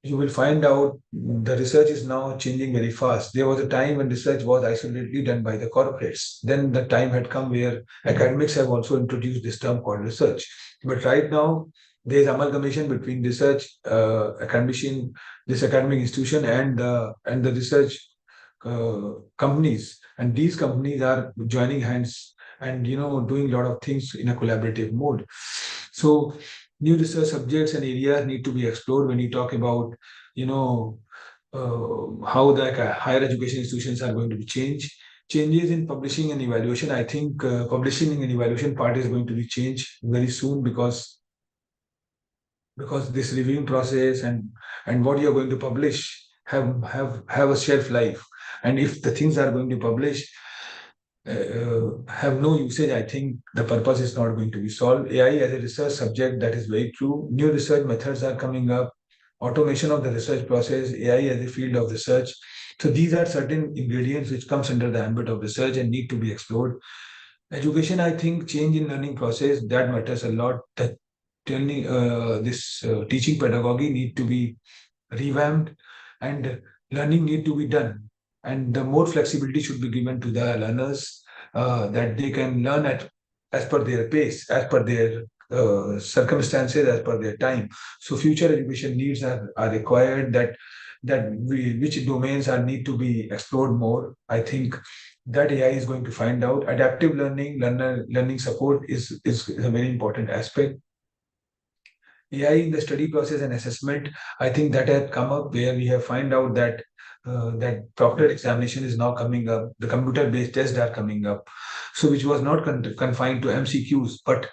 you will find out the research is now changing very fast. There was a time when research was isolatedly done by the corporates. Then the time had come where academics have also introduced this term called research. But right now, there is amalgamation between research, academician, this academic institution, and the research companies. And these companies are joining hands and doing a lot of things in a collaborative mode. So new research subjects and areas need to be explored when you talk about you know how the higher education institutions are going to be changed. Changes in publishing and evaluation. I think publishing and evaluation part is going to be changed very soon because this reviewing process and what you're going to publish have a shelf life. And if the things are going to publish have no usage, I think the purpose is not going to be solved. AI as a research subject, that is very true. New research methods are coming up, automation of the research process, AI as a field of research. So these are certain ingredients which comes under the ambit of research and need to be explored. Education, I think, change in learning process, that matters a lot. That turning this teaching pedagogy need to be revamped, and learning need to be done, and the more flexibility should be given to the learners, that they can learn at as per their pace, as per their circumstances, as per their time. So future education needs are required, which domains are need to be explored more. I think that AI is going to find out. Adaptive learning, learning support is a very important aspect. AI in the study process and assessment, I think that had come up where we have find out that that proctored examination is now coming up. The computer-based tests are coming up, so which was not confined to MCQs, but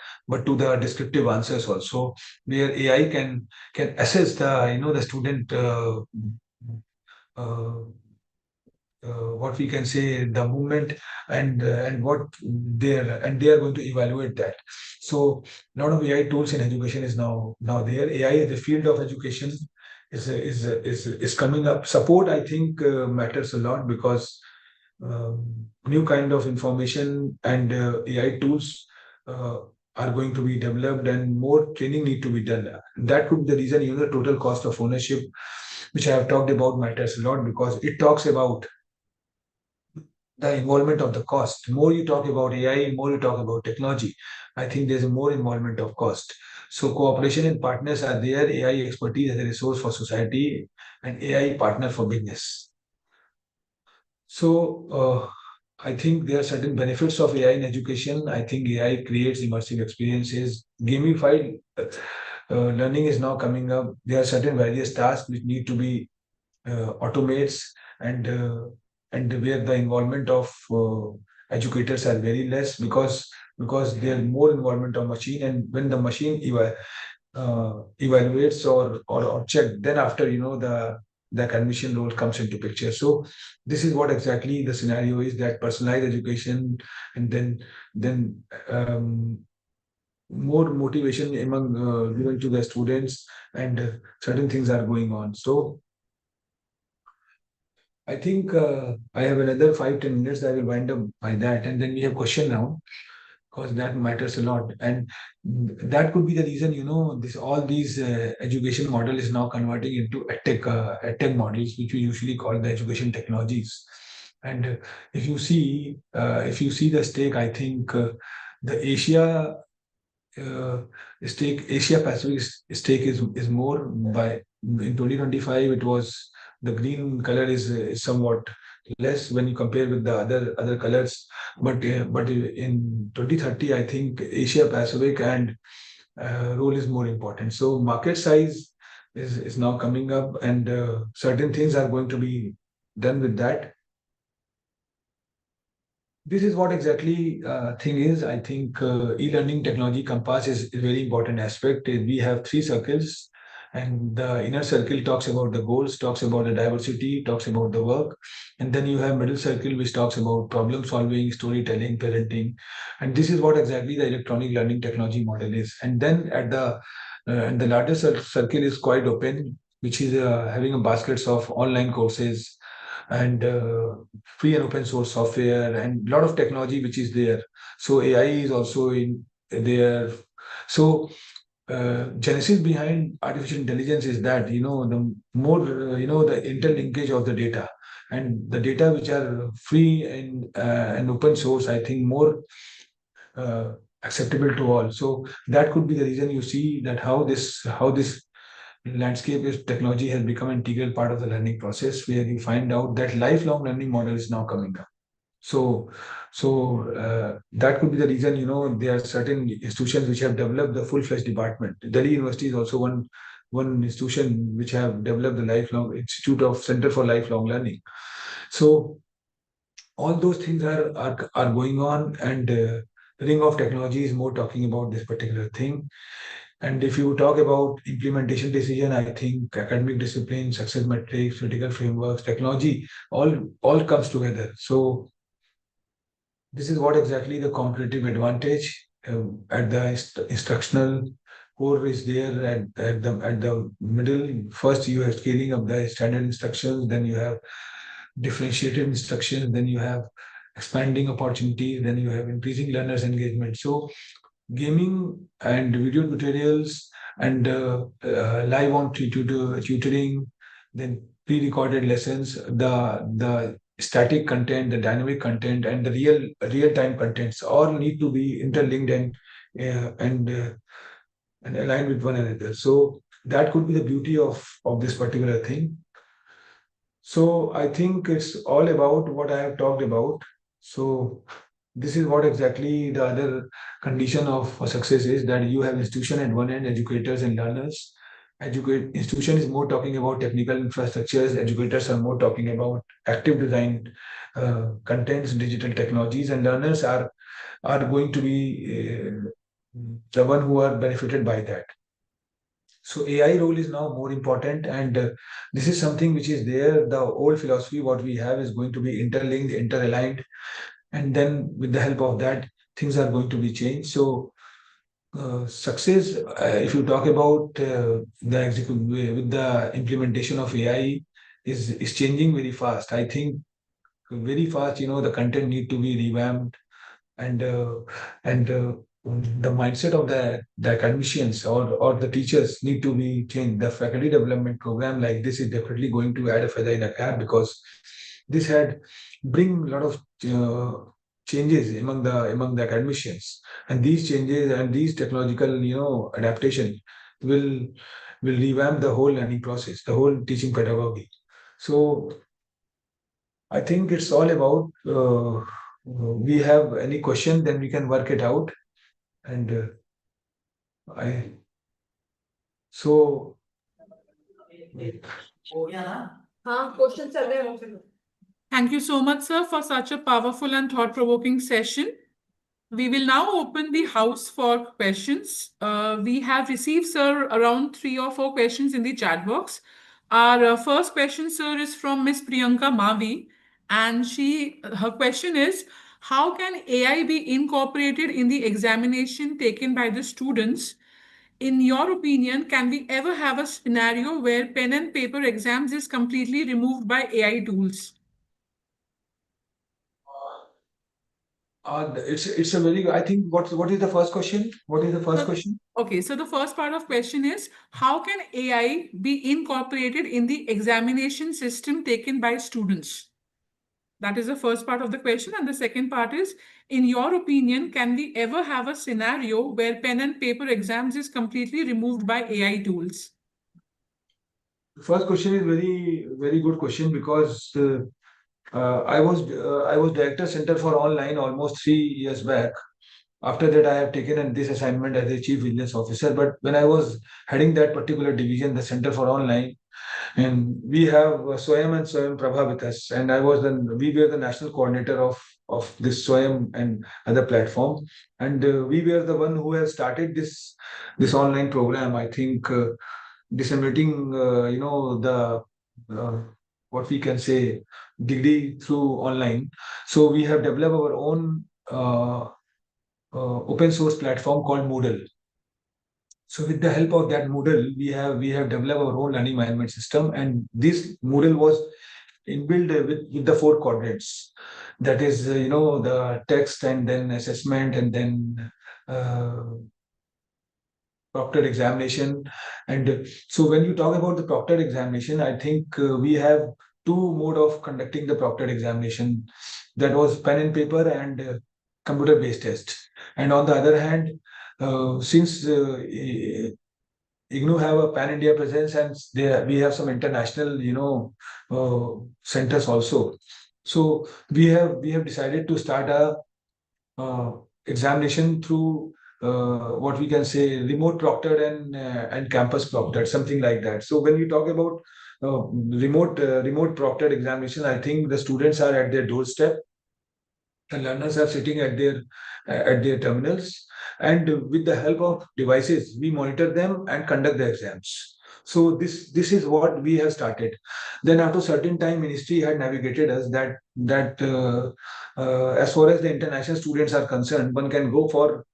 to the descriptive answers also, where AI can assess the student uh, what we can say the movement and what they are going to evaluate that. So a lot of AI tools in education is now there. AI as a field of education is coming up. Support, I think, matters a lot because new kind of information and AI tools are going to be developed and more training need to be done. That could be the reason, the total cost of ownership, which I have talked about, matters a lot because it talks about the involvement of the cost. More you talk about AI, more you talk about technology. I think there's more involvement of cost. So cooperation and partners are there, AI expertise as a resource for society and AI partner for business. So I think there are certain benefits of AI in education. I think AI creates immersive experiences. Gamified learning is now coming up. There are certain various tasks which need to be automates and uh, and where the involvement of educators are very less because there more involvement of machine, and when the machine evaluates or check, then after the academician role comes into picture. So this is what exactly the scenario is, that personalized education, and then more motivation among given to the students, and certain things are going on. So I think I have another 5-10 minutes. I will wind up by that, and then we have question now because that matters a lot, and that could be the reason. This all these education model is now converting into edtech models, which we usually call the education technologies. And if you see the stake, I think the uh, Asia Pacific stake is more. By in 2025, it was the green color is somewhat less when you compare with the other colors, but in 2030, I think Asia Pacific and role is more important. So market size is now coming up, and certain things are going to be done with that. This is what exactly thing is. I think e-learning technology compass is a very important aspect. We have three circles, and the inner circle talks about the goals, talks about the diversity, talks about the work, and then you have middle circle which talks about problem solving, storytelling, parenting, and this is what exactly the electronic learning technology model is. And then and the larger circle is quite open, which is having a baskets of online courses and free and open source software and a lot of technology which is there. So AI is also in there. So genesis behind artificial intelligence is that the more the interlinkage of the data, and the data which are free and open source, I think more uh, acceptable to all. So that could be the reason you see that how this landscape is technology has become an integral part of the learning process, where you find out that lifelong learning model is now coming up. So that could be the reason. There are certain institutions which have developed the full-fledged department. Delhi University is also one institution which have developed the lifelong institute of center for lifelong learning. So all those things are going on, and ring of technology is more talking about this particular thing. And if you talk about implementation decision, I think academic discipline, success metrics, critical frameworks, technology, all comes together. So this is what exactly the competitive advantage at the instructional core is there. At the middle, first you have scaling of the standard instructions, then you have differentiated instructions, then you have expanding opportunities, then you have increasing learners engagement. So gaming and video tutorials and live on tutoring, then pre-recorded lessons, the static content, the dynamic content, and the real-time contents all need to be interlinked uh, and uh, and aligned with one another. So that could be the beauty of this particular thing. So I think it's all about what I have talked about. So this is what exactly the other condition of success is, that you have institution at one end, educators and learners. Educate institution is more talking about technical infrastructures. Educators are more talking about active design, contents, digital technologies, and learners are going to be the one who are benefited by that. So AI role is now more important, and this is something which is there. The old philosophy, what we have, is going to be interlinked, interaligned, and then with the help of that, things are going to be changed. So success, if you talk about the with the implementation of AI, is changing very fast. I think very fast. The content need to be revamped, and the mindset of the academicians or the teachers need to be changed. The faculty development program like this is definitely going to add a feather in a cap, because this had bring a lot of changes among the academicians, and these changes and these technological adaptation will revamp the whole learning process, the whole teaching pedagogy. So I think it's all about we have any question, then we can work it out. And I so Thank you so much, sir, for such a powerful and thought-provoking session. We will now open the house for questions. We have received, sir, around 3 or 4 questions in the chat box. Our first question, sir, is from Miss Priyanka Mavi, and her question is, how can AI be incorporated in the examination taken by the students? In your opinion, can we ever have a scenario where pen and paper exams is completely removed by AI tools? it's a very I think what is the first question? What is the first question? Okay, so the first part of question is, how can AI be incorporated in the examination system taken by students? That is the first part of the question. And the second part is, in your opinion, can we ever have a scenario where pen and paper exams is completely removed by AI tools? The first question is very good question, because I was director Center for Online almost 3 years back. After that, I have taken this assignment as a chief vigilance officer. But when I was heading that particular division, the Center for Online, and we have Swayam and Swayam Prabha with us, and we were the national coordinator of this Swayam and other platform, and we were the one who has started this online program. I think disseminating, the what we can say degree through online. So we have developed our own open source platform called Moodle. So with the help of that Moodle, we have developed our own learning management system, and this Moodle was inbuilt with the 4 quadrants. That is, the text, and then assessment, and then proctored examination. And so when you talk about the proctored examination, I think we have 2 mode of conducting the proctored examination. That was pen and paper and computer-based test. And on the other hand, since IGNU have a pan-India presence, and we have some international, centers also. So we have decided to start a examination through what we can say remote proctored and campus proctored, something like that. So when you talk about remote proctored examination, I think the students are at their doorstep, the learners are sitting at their terminals, and with the help of devices, we monitor them and conduct the exams. So this is what we have started. Then after certain time, ministry had navigated us that as far as the international students are concerned, one can go for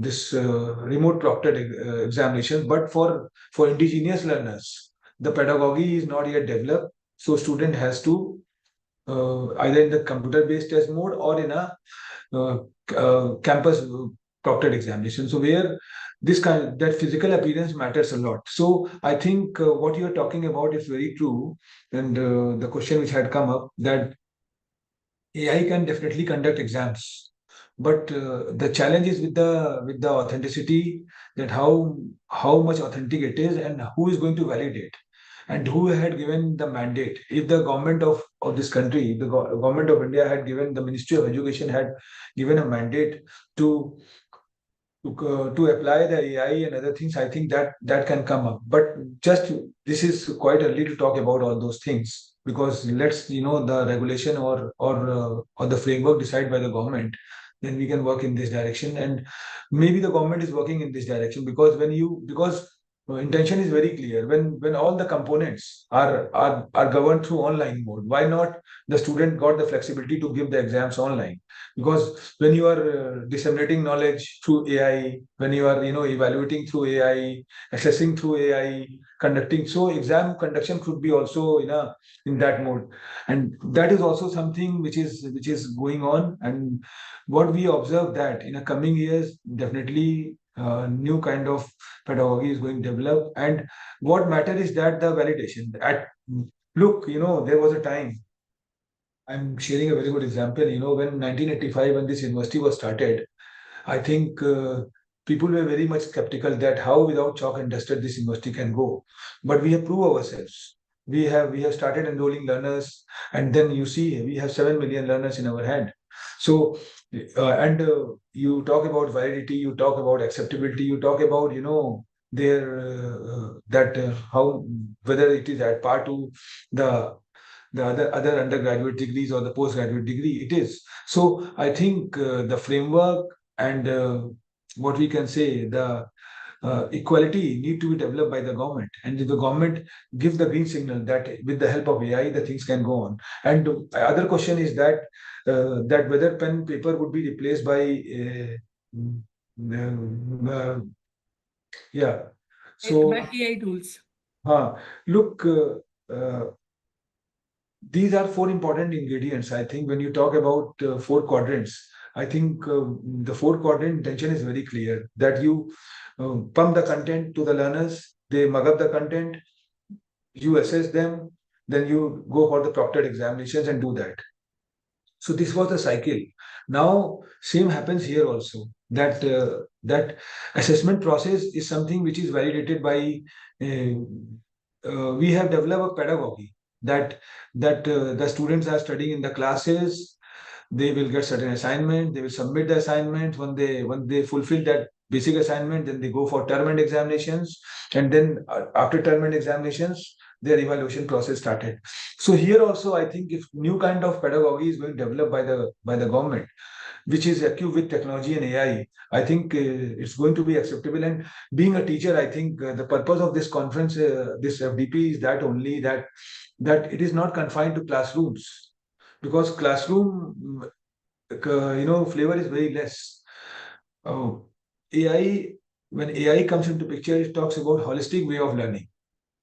this remote proctored examination, but for indigenous learners, the pedagogy is not yet developed. So student has to either in the computer-based test mode or in a campus proctored examination. So where that physical appearance matters a lot. So I think what you are talking about is very true, and the question which had come up, that AI can definitely conduct exams, but the challenge is with the authenticity, that how much authentic it is, and who is going to validate, and who had given the mandate. If the government of this country, the government of India had given, the Ministry of Education had given a mandate to to apply the AI and other things, I think that can come up. But just this is quite early to talk about all those things, because let's the regulation or the framework decided by the government, then we can work in this direction. And maybe the government is working in this direction, because intention is very clear. When all the components are governed through online mode, why not the student got the flexibility to give the exams online? Because when you are disseminating knowledge through AI, when you are evaluating through AI, assessing through AI, conducting, so exam conduction could be also in that mode, and that is also something which is going on. And what we observe that in the coming years, definitely new kind of pedagogy is going to develop. And what matter is that the validation. Look, there was a time. I'm sharing a very good example. When 1985, when this university was started, I think people were very much skeptical that how without chalk and duster this university can go. But we have proved ourselves. We have started enrolling learners, and then you see we have 7 million learners in our hand. So, and you talk about validity, you talk about acceptability, you talk about their that how whether it is at par to the other undergraduate degrees or the postgraduate degree, it is. So I think the framework and what we can say, the equality need to be developed by the government, and if the government give the green signal that with the help of AI the things can go on. And the other question is that that whether pen paper would be replaced by yeah. So By AI tools. look, these are four important ingredients. I think when you talk about four quadrants, I think the four quadrant intention is very clear, that you pump the content to the learners, they mug up the content, you assess them, then you go for the proctored examinations and do that. So this was the cycle. Now same happens here also, that that assessment process is something which is validated by uh, we have developed a pedagogy that the students are studying in the classes, they will get certain assignment, they will submit the assignment. When they fulfill that basic assignment, then they go for term end examinations, and then after term end examinations their evaluation process started. So here also I think if new kind of pedagogy is going to develop by the government, which is equipped with technology and AI, I think it's going to be acceptable. And being a teacher, I think the purpose of this conference, this FDP, is that only that it is not confined to classrooms, because classroom flavor is very less. AI, when AI comes into picture, it talks about holistic way of learning.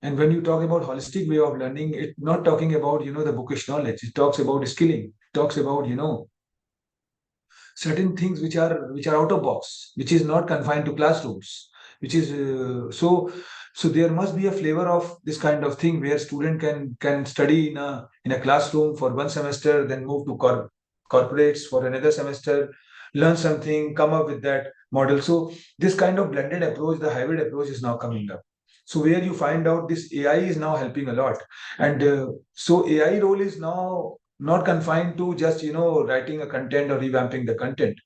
And when you talk about holistic way of learning, it's not talking about the bookish knowledge. It talks about skilling. It talks about certain things which are out of box, which is not confined to classrooms, which is so there must be a flavor of this kind of thing where student can study in a classroom for one semester, then move to corporates for another semester, learn something, come up with that model. So this kind of blended approach, the hybrid approach, is now coming up. So where you find out this AI is now helping a lot. And so AI role is now not confined to just writing a content or revamping the content.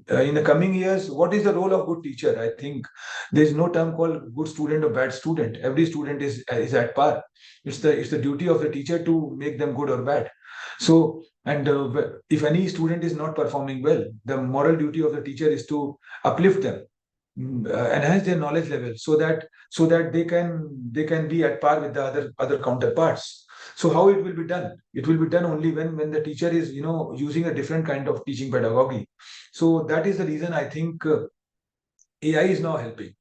In the coming years, what is the role of good teacher? I think there is no term called good student or bad student. Every student is at par. It's the duty of the teacher to make them good or bad. So, and if any student is not performing well, the moral duty of the teacher is to uplift them, enhance their knowledge level, so that they can be at par with the other counterparts. So how it will be done? It will be done only when the teacher is using a different kind of teaching pedagogy. So that is the reason I think AI is now helping.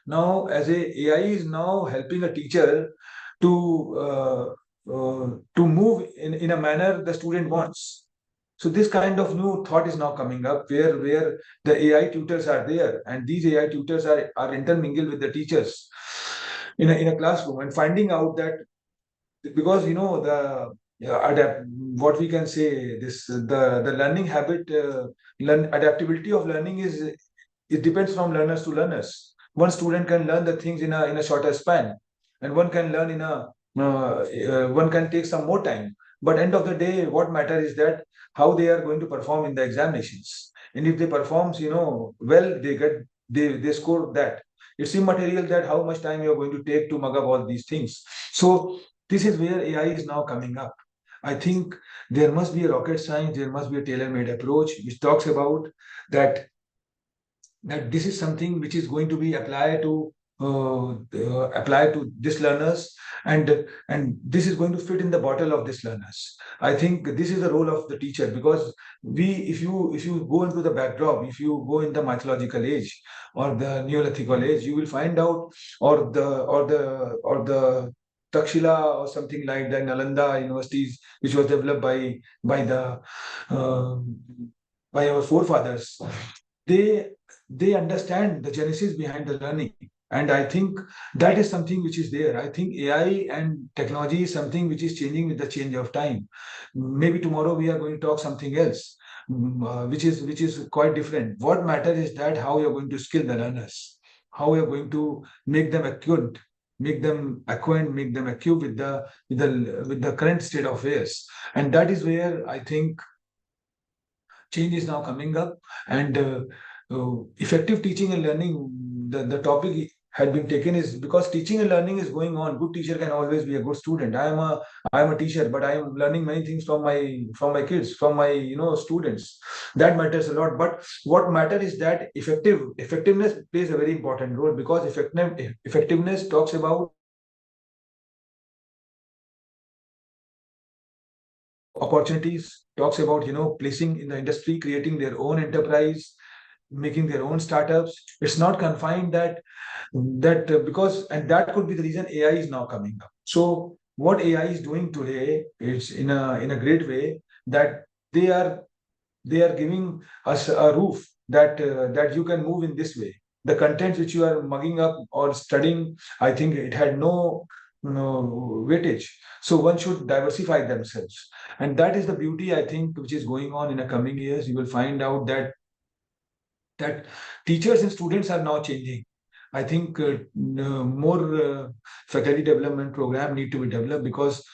Now, as a AI is now helping a teacher to to move in a manner the student wants. So this kind of new thought is now coming up, where the AI tutors are there, and these AI tutors are intermingled with the teachers in a classroom, and finding out that, because the adapt what we can say, this the learning habit, adaptability of learning is, it depends from learners to learners. One student can learn the things in a shorter span, and one can learn one can take some more time. But end of the day, what matters is that how they are going to perform in the examinations. And if they performs well, they score that. It's immaterial that how much time you're going to take to mug up all these things. So this is where AI is now coming up. I think there must be a rocket science, there must be a tailor-made approach which talks about that this is something which is going to be applied to apply to these learners, and this is going to fit in the bottle of these learners. I think this is the role of the teacher, because if you go into the backdrop, if you go in the mythological age or the Neolithical age, you will find out, or the Takshila or something like that, Nalanda universities, which was developed by uh, our forefathers. They understand the genesis behind the learning, and I think that is something which is there. I think AI and technology is something which is changing with the change of time. Maybe tomorrow we are going to talk something else, which is quite different. What matters is that how you're going to skill the learners, how you're going to make them acquaint, make them acquaint, make them acute with the current state of affairs. And that is where I think change is now coming up. And effective teaching and learning, the topic had been taken is because teaching and learning is going on. Good teacher can always be a good student. I am a teacher, but I am learning many things from my kids, from my students. That matters a lot. But what matters is that effectiveness plays a very important role, because effectiveness talks about opportunities, talks about placing in the industry, creating their own enterprise, making their own startups. It's not confined that because, and that could be the reason AI is now coming up. So what AI is doing today is in a great way, that they are they are giving us a roof that you can move in this way. The content which you are mugging up or studying, I think it had no weightage. So one should diversify themselves, and that is the beauty, I think, which is going on in the coming years. You will find out that teachers and students are now changing. I think more faculty development program need to be developed, because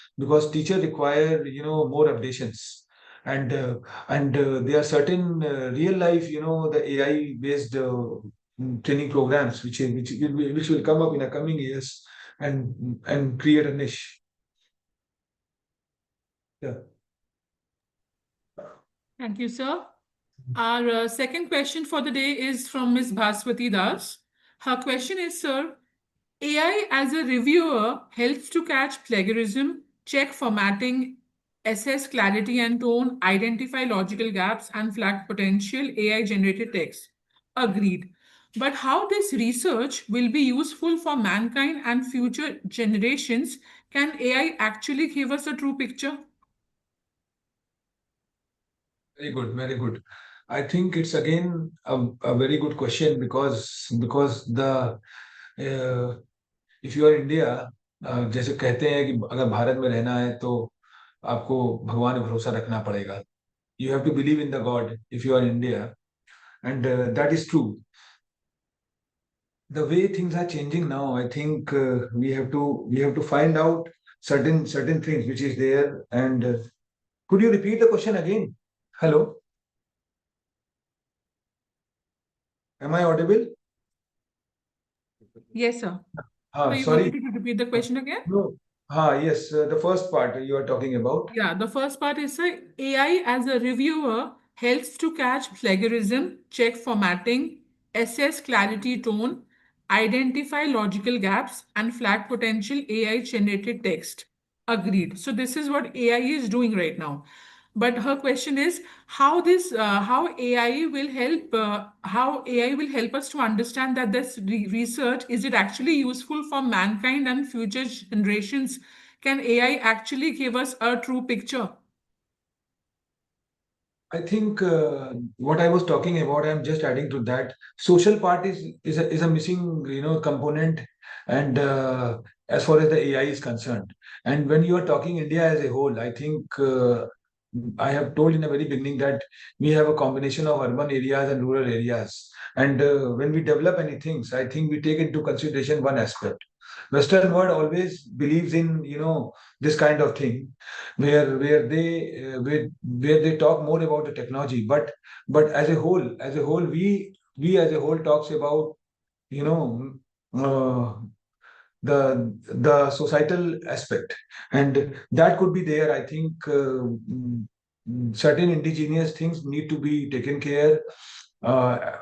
teachers require more updations, and there are certain real life the AI based training programs which will come up in the coming years, and create a niche. Yeah. Thank you, sir. Our second question for the day is from Ms. Bhaswati Das. Her question is, sir, AI as a reviewer helps to catch plagiarism, check formatting, assess clarity and tone, identify logical gaps, and flag potential AI generated text. Agreed. But how this research will be useful for mankind and future generations? Can AI actually give us a true picture? Very good, very good. I think it's again a very good question, because the if you are India, जैसे कहते हैं कि अगर भारत में रहना है तो आपको भगवान पे भरोसा रखना पड़ेगा. You have to believe in the God if you are in India, and that is true. The way things are changing now, I think we have to find out certain things which is there. And could you repeat the question again? Hello, am I audible? Yes, sir. So you Sorry. wanted to repeat the question again? No. Yes, the first part you are talking about. Yeah, the first part is AI as a reviewer helps to catch plagiarism, check formatting, assess clarity tone, identify logical gaps, and flag potential AI generated text. Agreed. So this is what AI is doing right now. But her question is how AI will help us to understand that this research, is it actually useful for mankind and future generations? Can AI actually give us a true picture? I think what I was talking about, I'm just adding to that. Social part is a missing component, and as far as the AI is concerned, and when you are talking India as a whole, I think I have told in the very beginning that we have a combination of urban areas and rural areas, and when we develop any things, I think we take into consideration one aspect. Western world always believes in this kind of thing, where they talk more about the technology, but as a whole we as a whole talks about you know uh, the societal aspect, and that could be there. I think certain indigenous things need to be taken care. uh,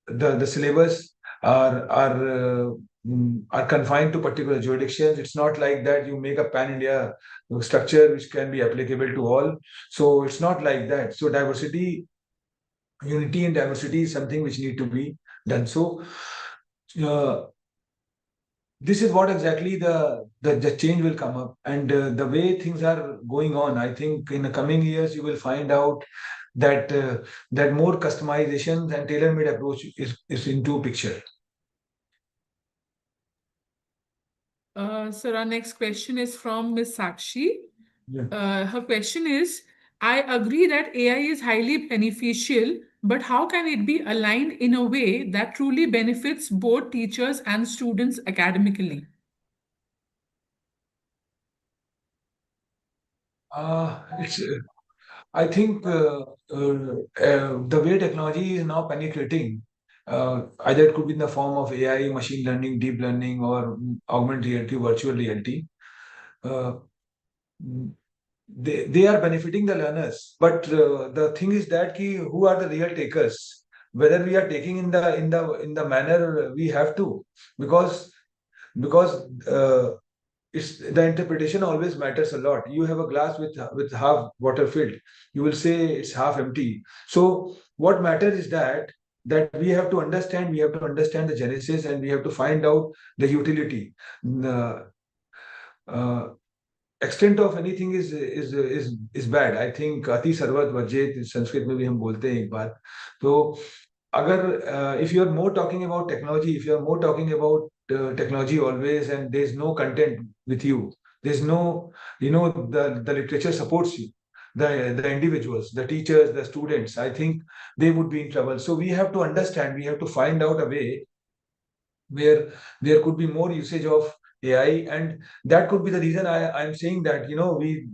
the syllabus are are confined to particular jurisdictions. It's not like that you make a pan-India structure which can be applicable to all. So it's not like that. So unity and diversity is something which need to be done. So uh, this is what exactly the change will come up, and the way things are going on, I think in the coming years you will find out that that more customizations and tailor-made approach is into picture. Sir, our next question is from Ms. Sakshi. Yeah. Her question is, I agree that AI is highly beneficial, but how can it be aligned in a way that truly benefits both teachers and students academically? It's I think the way technology is now penetrating, either it could be in the form of AI, machine learning, deep learning, or augmented reality, virtual reality. Uh, they are benefiting the learners, but the thing is that who are the real takers? Whether we are taking in the manner we have to, because because it's the interpretation always matters a lot. You have a glass with half water filled, you will say it's half empty. So what matters is that we have to understand the genesis, and we have to find out the utility. The uh, extent of anything is bad. I think अति सर्वत्र वर्जेत संस्कृत में भी हम बोलते हैं एक बार. तो अगर if you are more talking about technology, if you are more talking about technology always, and there's no content with you, there's no, the literature supports you, the individuals, the teachers, the students, I think they would be in trouble. So we have to understand, we have to find out a way where there could be more usage of AI, and that could be the reason I'm saying that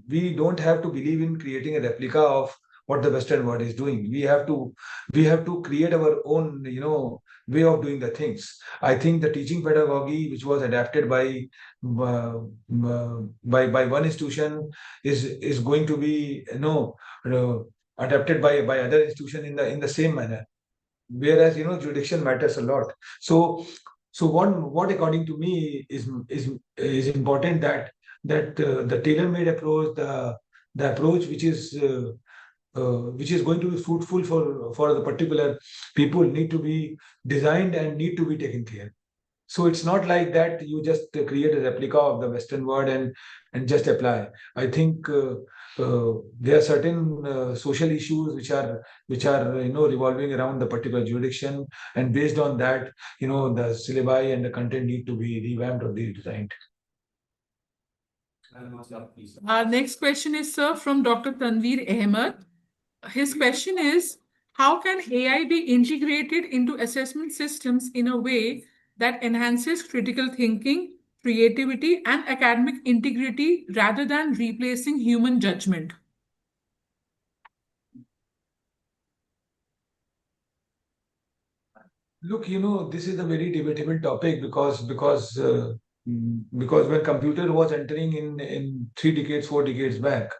we don't have to believe in creating a replica of what the Western world is doing. We have to create our own way of doing the things. I think the teaching pedagogy which was adapted uh, by one institution is going to be uh, adapted by other institution in the same manner, whereas jurisdiction matters a lot. So what according to me is important, that the tailor-made approach, the approach which is going to be fruitful for the particular people, need to be designed and need to be taken care. So it's not like that you just create a replica of the Western world and just apply. I think there are certain social issues which are revolving around the particular jurisdiction, and based on that, the syllabi and the content need to be revamped or redesigned. Our next question is, sir, from Dr. Tanveer Ahmed. His question is, how can AI be integrated into assessment systems in a way that enhances critical thinking, creativity, and academic integrity rather than replacing human judgment? Look, this is a very debatable topic, because when computer was entering in 3 decades, 4 decades back,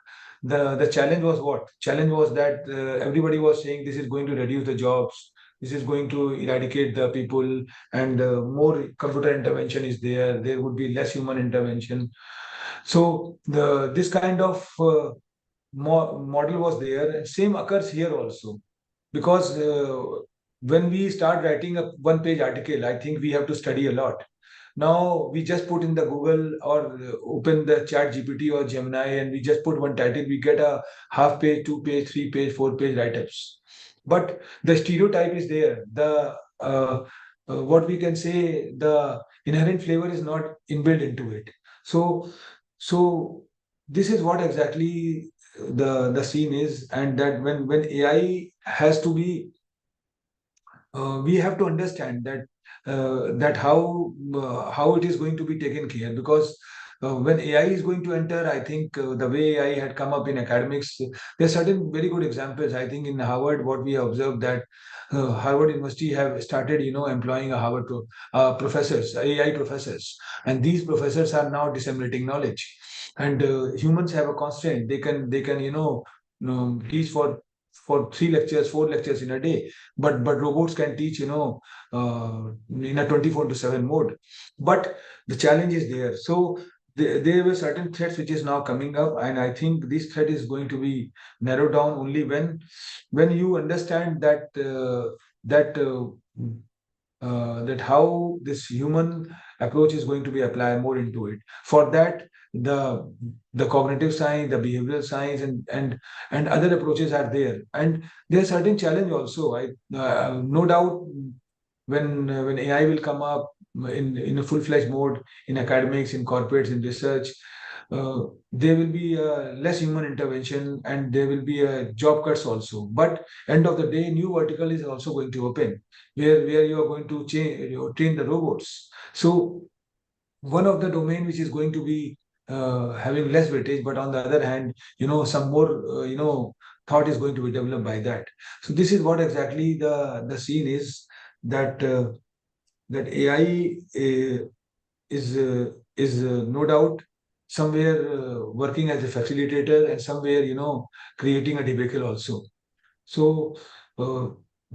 the challenge was what? Challenge was that everybody was saying this is going to reduce the jobs, this is going to eradicate the people, and more computer intervention is there. There would be less human intervention. So this kind of model was there, and same occurs here also, because when we start writing a one-page article, I think we have to study a lot. Now we just put in the Google or open the Chat GPT or Gemini, and we just put one title. We get a half page, 2 page, 3 page, 4 page write-ups. But the stereotype is there. The what we can say, the inherent flavor is not inbuilt into it. So this is what exactly the scene is, and that when AI has to be, we have to understand that how it is going to be taken care, because when AI is going to enter, I think the way AI had come up in academics, there are certain very good examples. I think in Harvard, what we have observed, that Harvard University have started, employing a professors, AI professors, and these professors are now disseminating knowledge. And humans have a constraint; they can teach for for 3 lectures, 4 lectures in a day, but robots can teach, in a 24/7 mode. But the challenge is there. So there were certain threats which is now coming up, and I think this threat is going to be narrowed down only when you understand that how this human approach is going to be applied more into it. For that, the cognitive science, the behavioral science, and other approaches are there, and there are certain challenge also. I no doubt when AI will come up in a full-fledged mode in academics, in corporates, in research, there will be less human intervention and there will be job cuts also. But end of the day, new vertical is also going to open where you are going to train the robots. So one of the domain which is going to be having less weightage, but on the other hand, some more thought is going to be developed by that. So this is what exactly the scene is, that that AI is no doubt somewhere working as a facilitator and somewhere creating a debacle also. So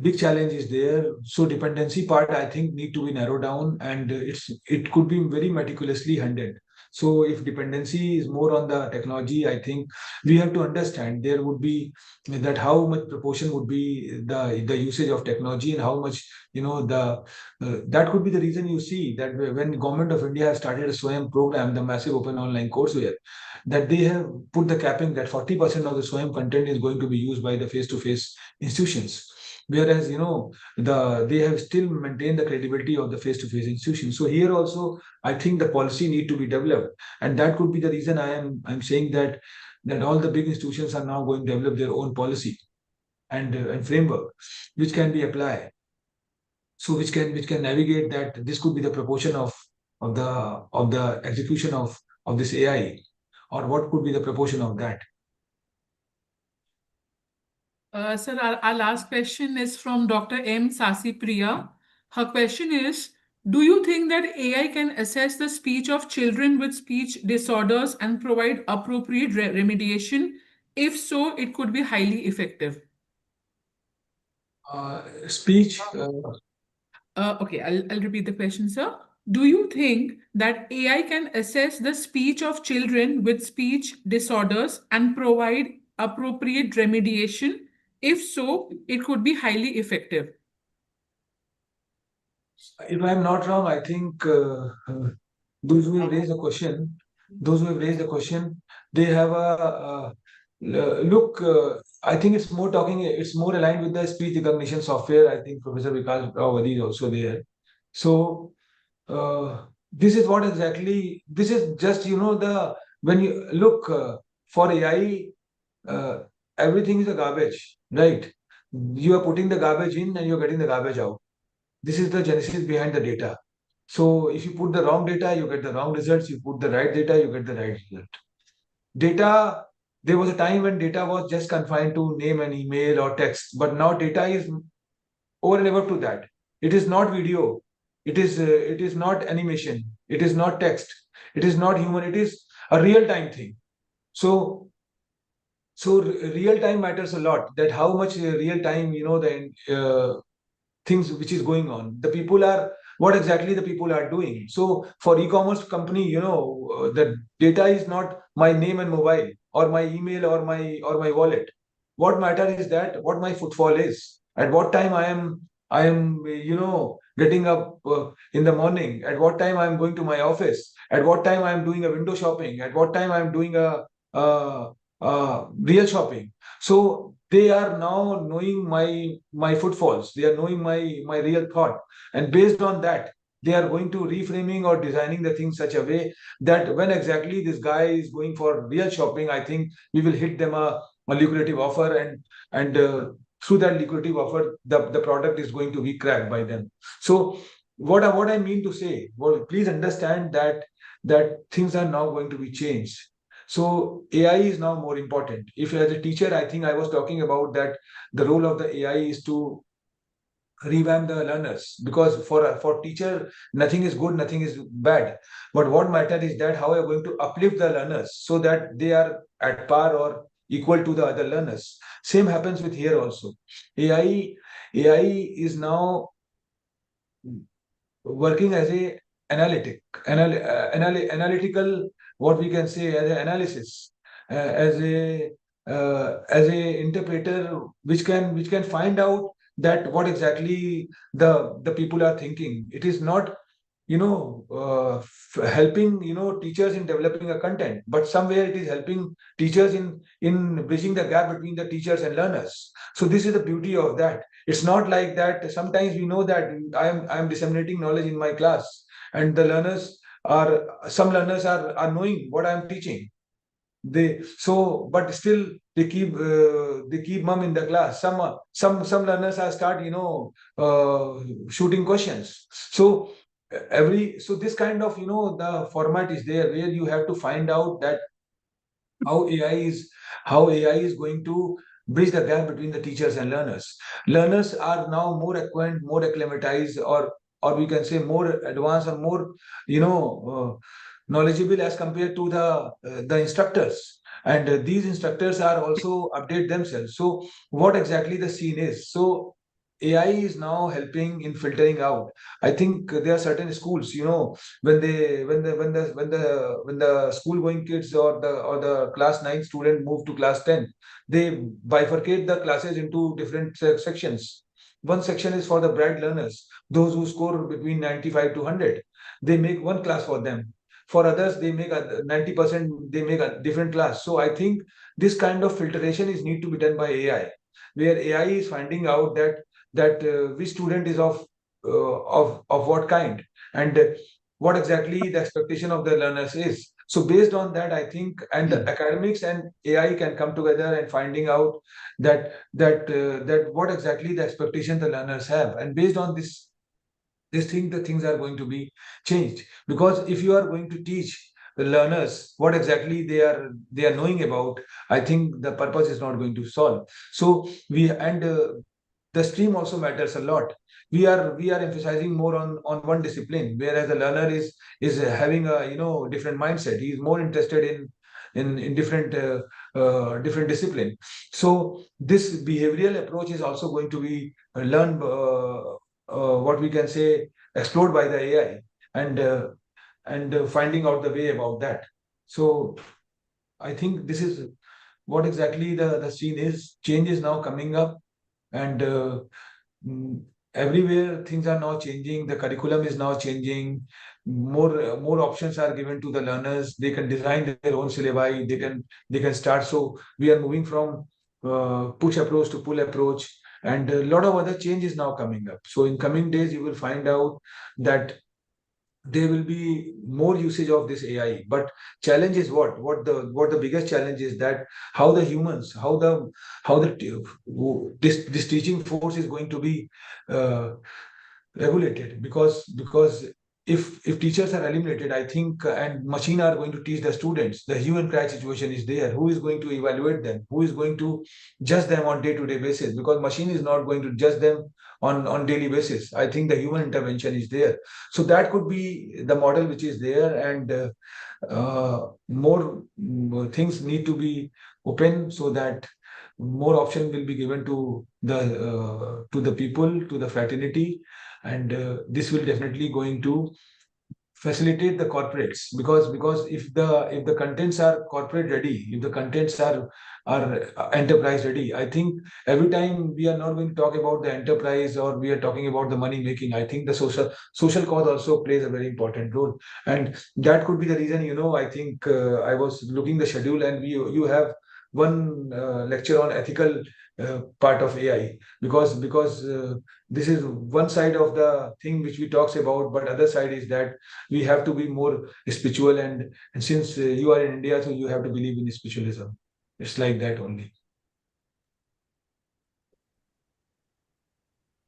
big challenge is there. So dependency part, I think, need to be narrowed down, and it could be very meticulously handled. So if dependency is more on the technology, I think we have to understand there would be that how much proportion would be the usage of technology and how much the that could be the reason you see that when government of India has started a SWAYAM program, the massive open online courseware, that they have put the capping that 40% of the SWAYAM content is going to be used by the face-to-face institutions, whereas they have still maintained the credibility of the face-to-face institutions. So here also I think the policy need to be developed, and that could be the reason I'm saying that all the big institutions are now going to develop their own policy and framework which can be applied, so which can navigate that this could be the proportion of the execution of this AI, or what could be the proportion of that. Sir, our last question is from Dr. M. Sasi Priya. Her question is, do you think that AI can assess the speech of children with speech disorders and provide appropriate remediation? If so, it could be highly effective. Speech. Okay, I'll repeat the question, sir. Do you think that AI can assess the speech of children with speech disorders and provide appropriate remediation? If so, it could be highly effective. If I'm not wrong, I think those who have raised the question, they have a look. I think it's more aligned with the speech recognition software. I think Professor Vikas Rawadi is also there. So this is what exactly. This is just when you look for AI, everything is a garbage, right? You are putting the garbage in and you're getting the garbage out. This is the genesis behind the data. So if you put the wrong data, you get the wrong results. You put the right data, you get the right result. Data, there was a time when data was just confined to name and email or text, but now data is over and above to that. It is not video. It is not animation. It is not text. It is not human. It is a real time thing. So real time matters a lot. That how much real time the things which is going on. What exactly the people are doing. So for e-commerce company, the data is not my name and mobile or my email or my wallet. What matter is that what my footfall is, at what time I am getting up in the morning, at what time I am going to my office, at what time I am doing a window shopping, at what time I am doing a real shopping. So they are now knowing my footfalls, they are knowing my real thought, and based on that they are going to reframing or designing the thing such a way that when exactly this guy is going for real shopping, I think we will hit them a lucrative offer, and through that lucrative offer the product is going to be cracked by them. So what I mean to say, well, please understand that things are now going to be changed. So AI is now more important. If as a teacher, I think I was talking about that the role of the AI is to revamp the learners, because for teacher nothing is good, nothing is bad, but what matter is that how are you going to uplift the learners so that they are at par or equal to the other learners. Same happens with here also. AI is now working as a analytical, what we can say, as an analysis, as a interpreter, which can find out that what exactly the people are thinking. It is not helping teachers in developing a content, but somewhere it is helping teachers in bridging the gap between the teachers and learners. So this is the beauty of that. It's not like that. Sometimes we know that I am disseminating knowledge in my class, and the learners are some learners are knowing what I am teaching. But still they keep mum in the class. Some learners are start shooting questions. So this kind of the format is there where you have to find out that how AI is how AI is going to bridge the gap between the teachers and learners. Learners are now more acquainted, more acclimatized, or we can say more advanced or more knowledgeable as compared to the instructors. And these instructors are also update themselves. So what exactly the scene is? So AI is now helping in filtering out. I think there are certain schools, when the school going kids or the class 9 student move to class 10, they bifurcate the classes into different sections. One section is for the bright learners, those who score between 95 to 100. They make one class for them. For others, they make a 90%, they make a different class. So I think this kind of filtration is need to be done by AI, where AI is finding out that which student is of what kind, and what exactly the expectation of the learners is. So based on that, I think, and the academics and AI can come together and finding out that what exactly the expectation the learners have, and based on this thing, the things are going to be changed. Because if you are going to teach the learners what exactly they are knowing about, I think the purpose is not going to solve. So the stream also matters a lot. We are emphasizing more on one discipline, whereas the learner is having a different mindset. He is more interested in different discipline. So this behavioral approach is also going to be learned, what we can say, explored by the AI, and finding out the way about that. So I think this is what exactly the scene is. Change is now coming up, and mm, everywhere things are now changing. The curriculum is now changing. More options are given to the learners. They can design their own syllabi. They can start. So we are moving from push approach to pull approach, and a lot of other change is now coming up. So in coming days, you will find out that there will be more usage of this AI. But challenge is what the biggest challenge is, that how the humans, this teaching force is going to be uh, regulated. Because if teachers are eliminated, I think, and machine are going to teach the students, the hue and cry situation is there. Who is going to evaluate them? Who is going to judge them on day-to-day basis? Because machine is not going to judge them on daily basis. I think the human intervention is there. So that could be the model which is there, and more things need to be open, so that more option will be given to the people, to the fraternity, and this will definitely going to facilitate the corporates. Because if the contents are corporate ready, if the contents are enterprise ready, I think every time we are not going to talk about the enterprise, or we are talking about the money making. I think the social cause also plays a very important role, and that could be the reason. I think I was looking the schedule, and you have one lecture on ethical part of AI, because this is one side of the thing which we talks about, but other side is that we have to be more spiritual, and since you are in India, so you have to believe in spiritualism. It's like that only.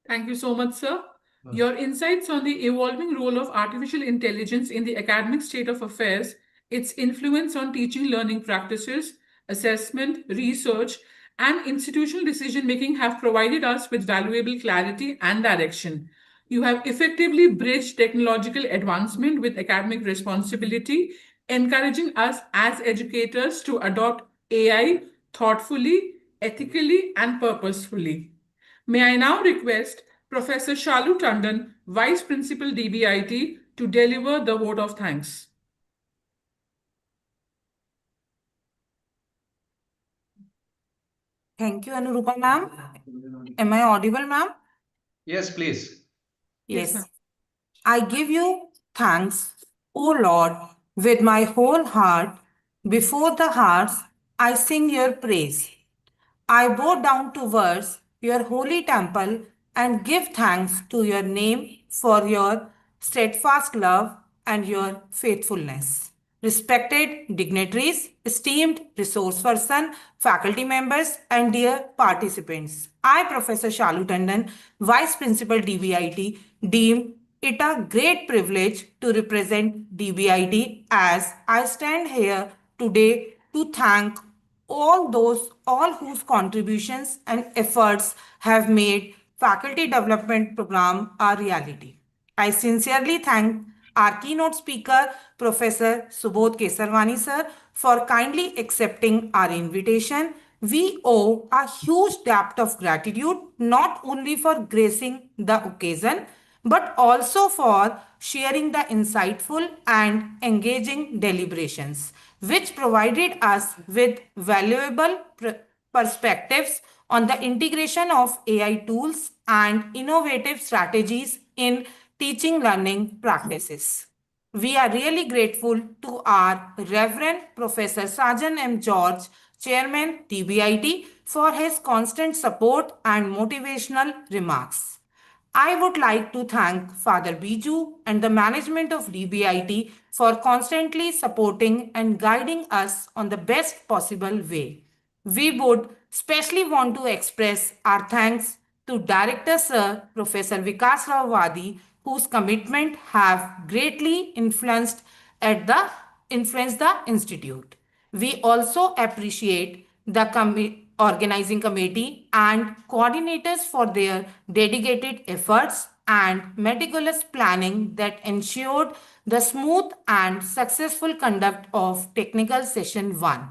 Thank you so much, sir. Uh, Your insights on the evolving role of artificial intelligence in the academic state of affairs, its influence on teaching learning practices, assessment, research, and institutional decision making have provided us with valuable clarity and direction. You have effectively bridged technological advancement with academic responsibility, encouraging us as educators to adopt AI thoughtfully, ethically, and purposefully. May I now request Professor Shalu Tandon, Vice Principal DBIT, to deliver the vote of thanks. Thank you, Anurupa ma'am. Am I audible, ma'am? Yes, please. Yes, Yes. ma'am. I give you thanks, O Lord, with my whole heart. Before the hearts, I sing your praise. I bow down towards your holy temple and give thanks to your name for your steadfast love and your faithfulness. Respected dignitaries, esteemed resource person, faculty members, and dear participants, I, Professor Shalu Tandon, Vice Principal DBIT, deem it a great privilege to represent DBIT as I stand here today to thank all whose contributions and efforts have made faculty development program a reality. I sincerely thank our keynote speaker, Professor Subodh Kesarwani sir, for kindly accepting our invitation. We owe a huge debt of gratitude not only for gracing the occasion, but also for sharing the insightful and engaging deliberations, which provided us with valuable perspectives on the integration of AI tools and innovative strategies in teaching learning practices. We are really grateful to our Reverend Professor Sajan M. George, Chairman TBIT, for his constant support and motivational remarks. I would like to thank Father Biju and the management of DBIT for constantly supporting and guiding us on the best possible way. We would specially want to express our thanks to Director Sir Professor Vikas Rao Wadi, whose commitment have greatly influenced the institute. We also appreciate the organizing committee and coordinators for their dedicated efforts and meticulous planning that ensured the smooth and successful conduct of technical session 1.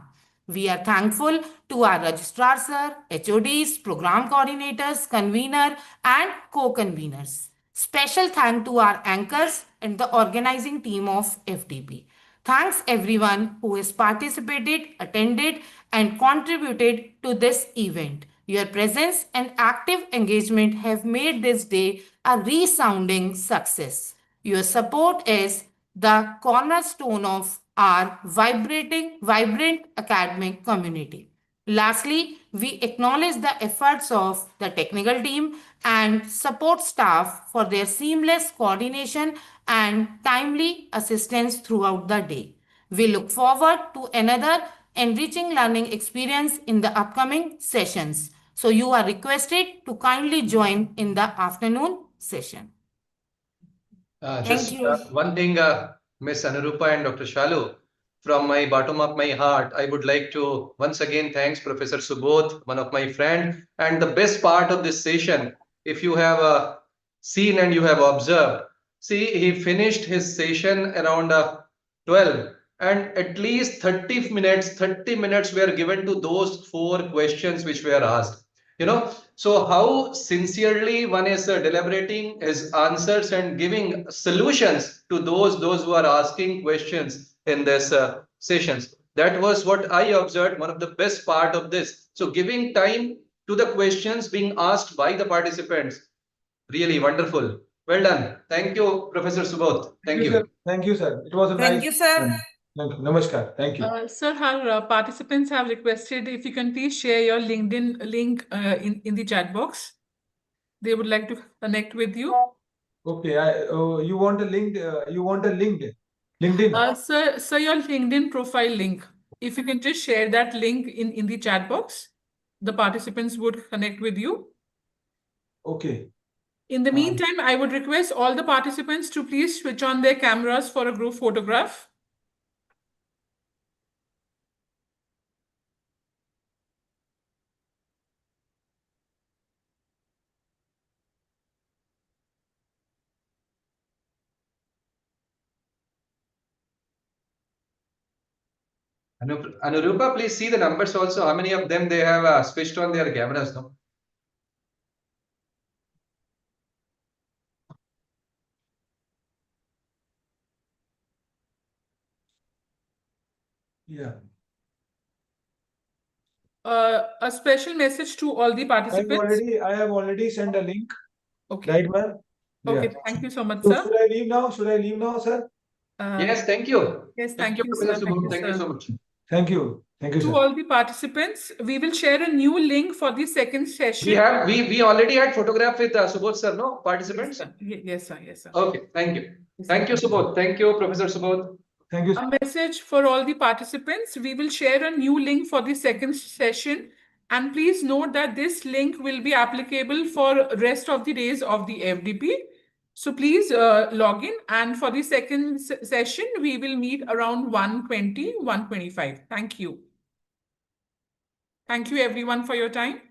We are thankful to our registrar sir, HODs, program coordinators, convener and co-conveners. Special thank to our anchors and the organizing team of FDP. Thanks everyone who has participated, attended and contributed to this event. Your presence and active engagement have made this day a resounding success. Your support is the cornerstone of our vibrant academic community. Lastly, we acknowledge the efforts of the technical team and support staff for their seamless coordination and timely assistance throughout the day. We look forward to another enriching learning experience in the upcoming sessions. So you are requested to kindly join in the afternoon session. Thank you. One thing, Miss Anurupa and Dr. Shalu, from my bottom of my heart, I would like to once again thanks Professor Subodh, one of my friend, and the best part of this session, if you have seen and you have observed, see, he finished his session around 12, and at least 30 minutes were given to those 4 questions which were asked. So how sincerely one is deliberating his answers and giving solutions to those who are asking questions in this sessions. That was what I observed, one of the best part of this. So giving time to the questions being asked by the participants, really wonderful. Well done. Thank you, Professor Subodh. Thank you. Sir. Thank you, sir. It was a Thank nice. you, sir. Thank you. Namaskar. Thank you. Sir, our participants have requested if you can please share your LinkedIn link in the chat box. They would like to connect with you. Okay. You want a link? You want a link? LinkedIn. Sir, your LinkedIn profile link. If you can just share that link in the chat box, the participants would connect with you. Okay. In the meantime, I would request all the participants to please switch on their cameras for a group photograph. Anurupa, please see the numbers also. How many of them they have switched on their cameras? No. Yeah. A special message to all the participants. I have already sent a link. Okay. Right, ma'am? Okay. Yeah. Thank you so much, So sir. should I leave now? Should I leave now, sir? Yes, thank you. Yes, thank you, Professor sir. Thank Subodh. you, Thank you sir. so much. Thank you. Thank you, To sir. all the participants, we will share a new link for the second session. We already had photograph with Subodh sir, no? Participants? Yes, sir. Yes, sir. Yes, sir. Okay, thank you. Yes, Thank sir. you, Subodh. Thank you, Professor Subodh. Thank you. A message for all the participants. We will share a new link for the second session. And please note that this link will be applicable for rest of the days of the FDP. So please log in. And for the second session, we will meet around 1:20, 1:25. Thank you. Thank you everyone for your time.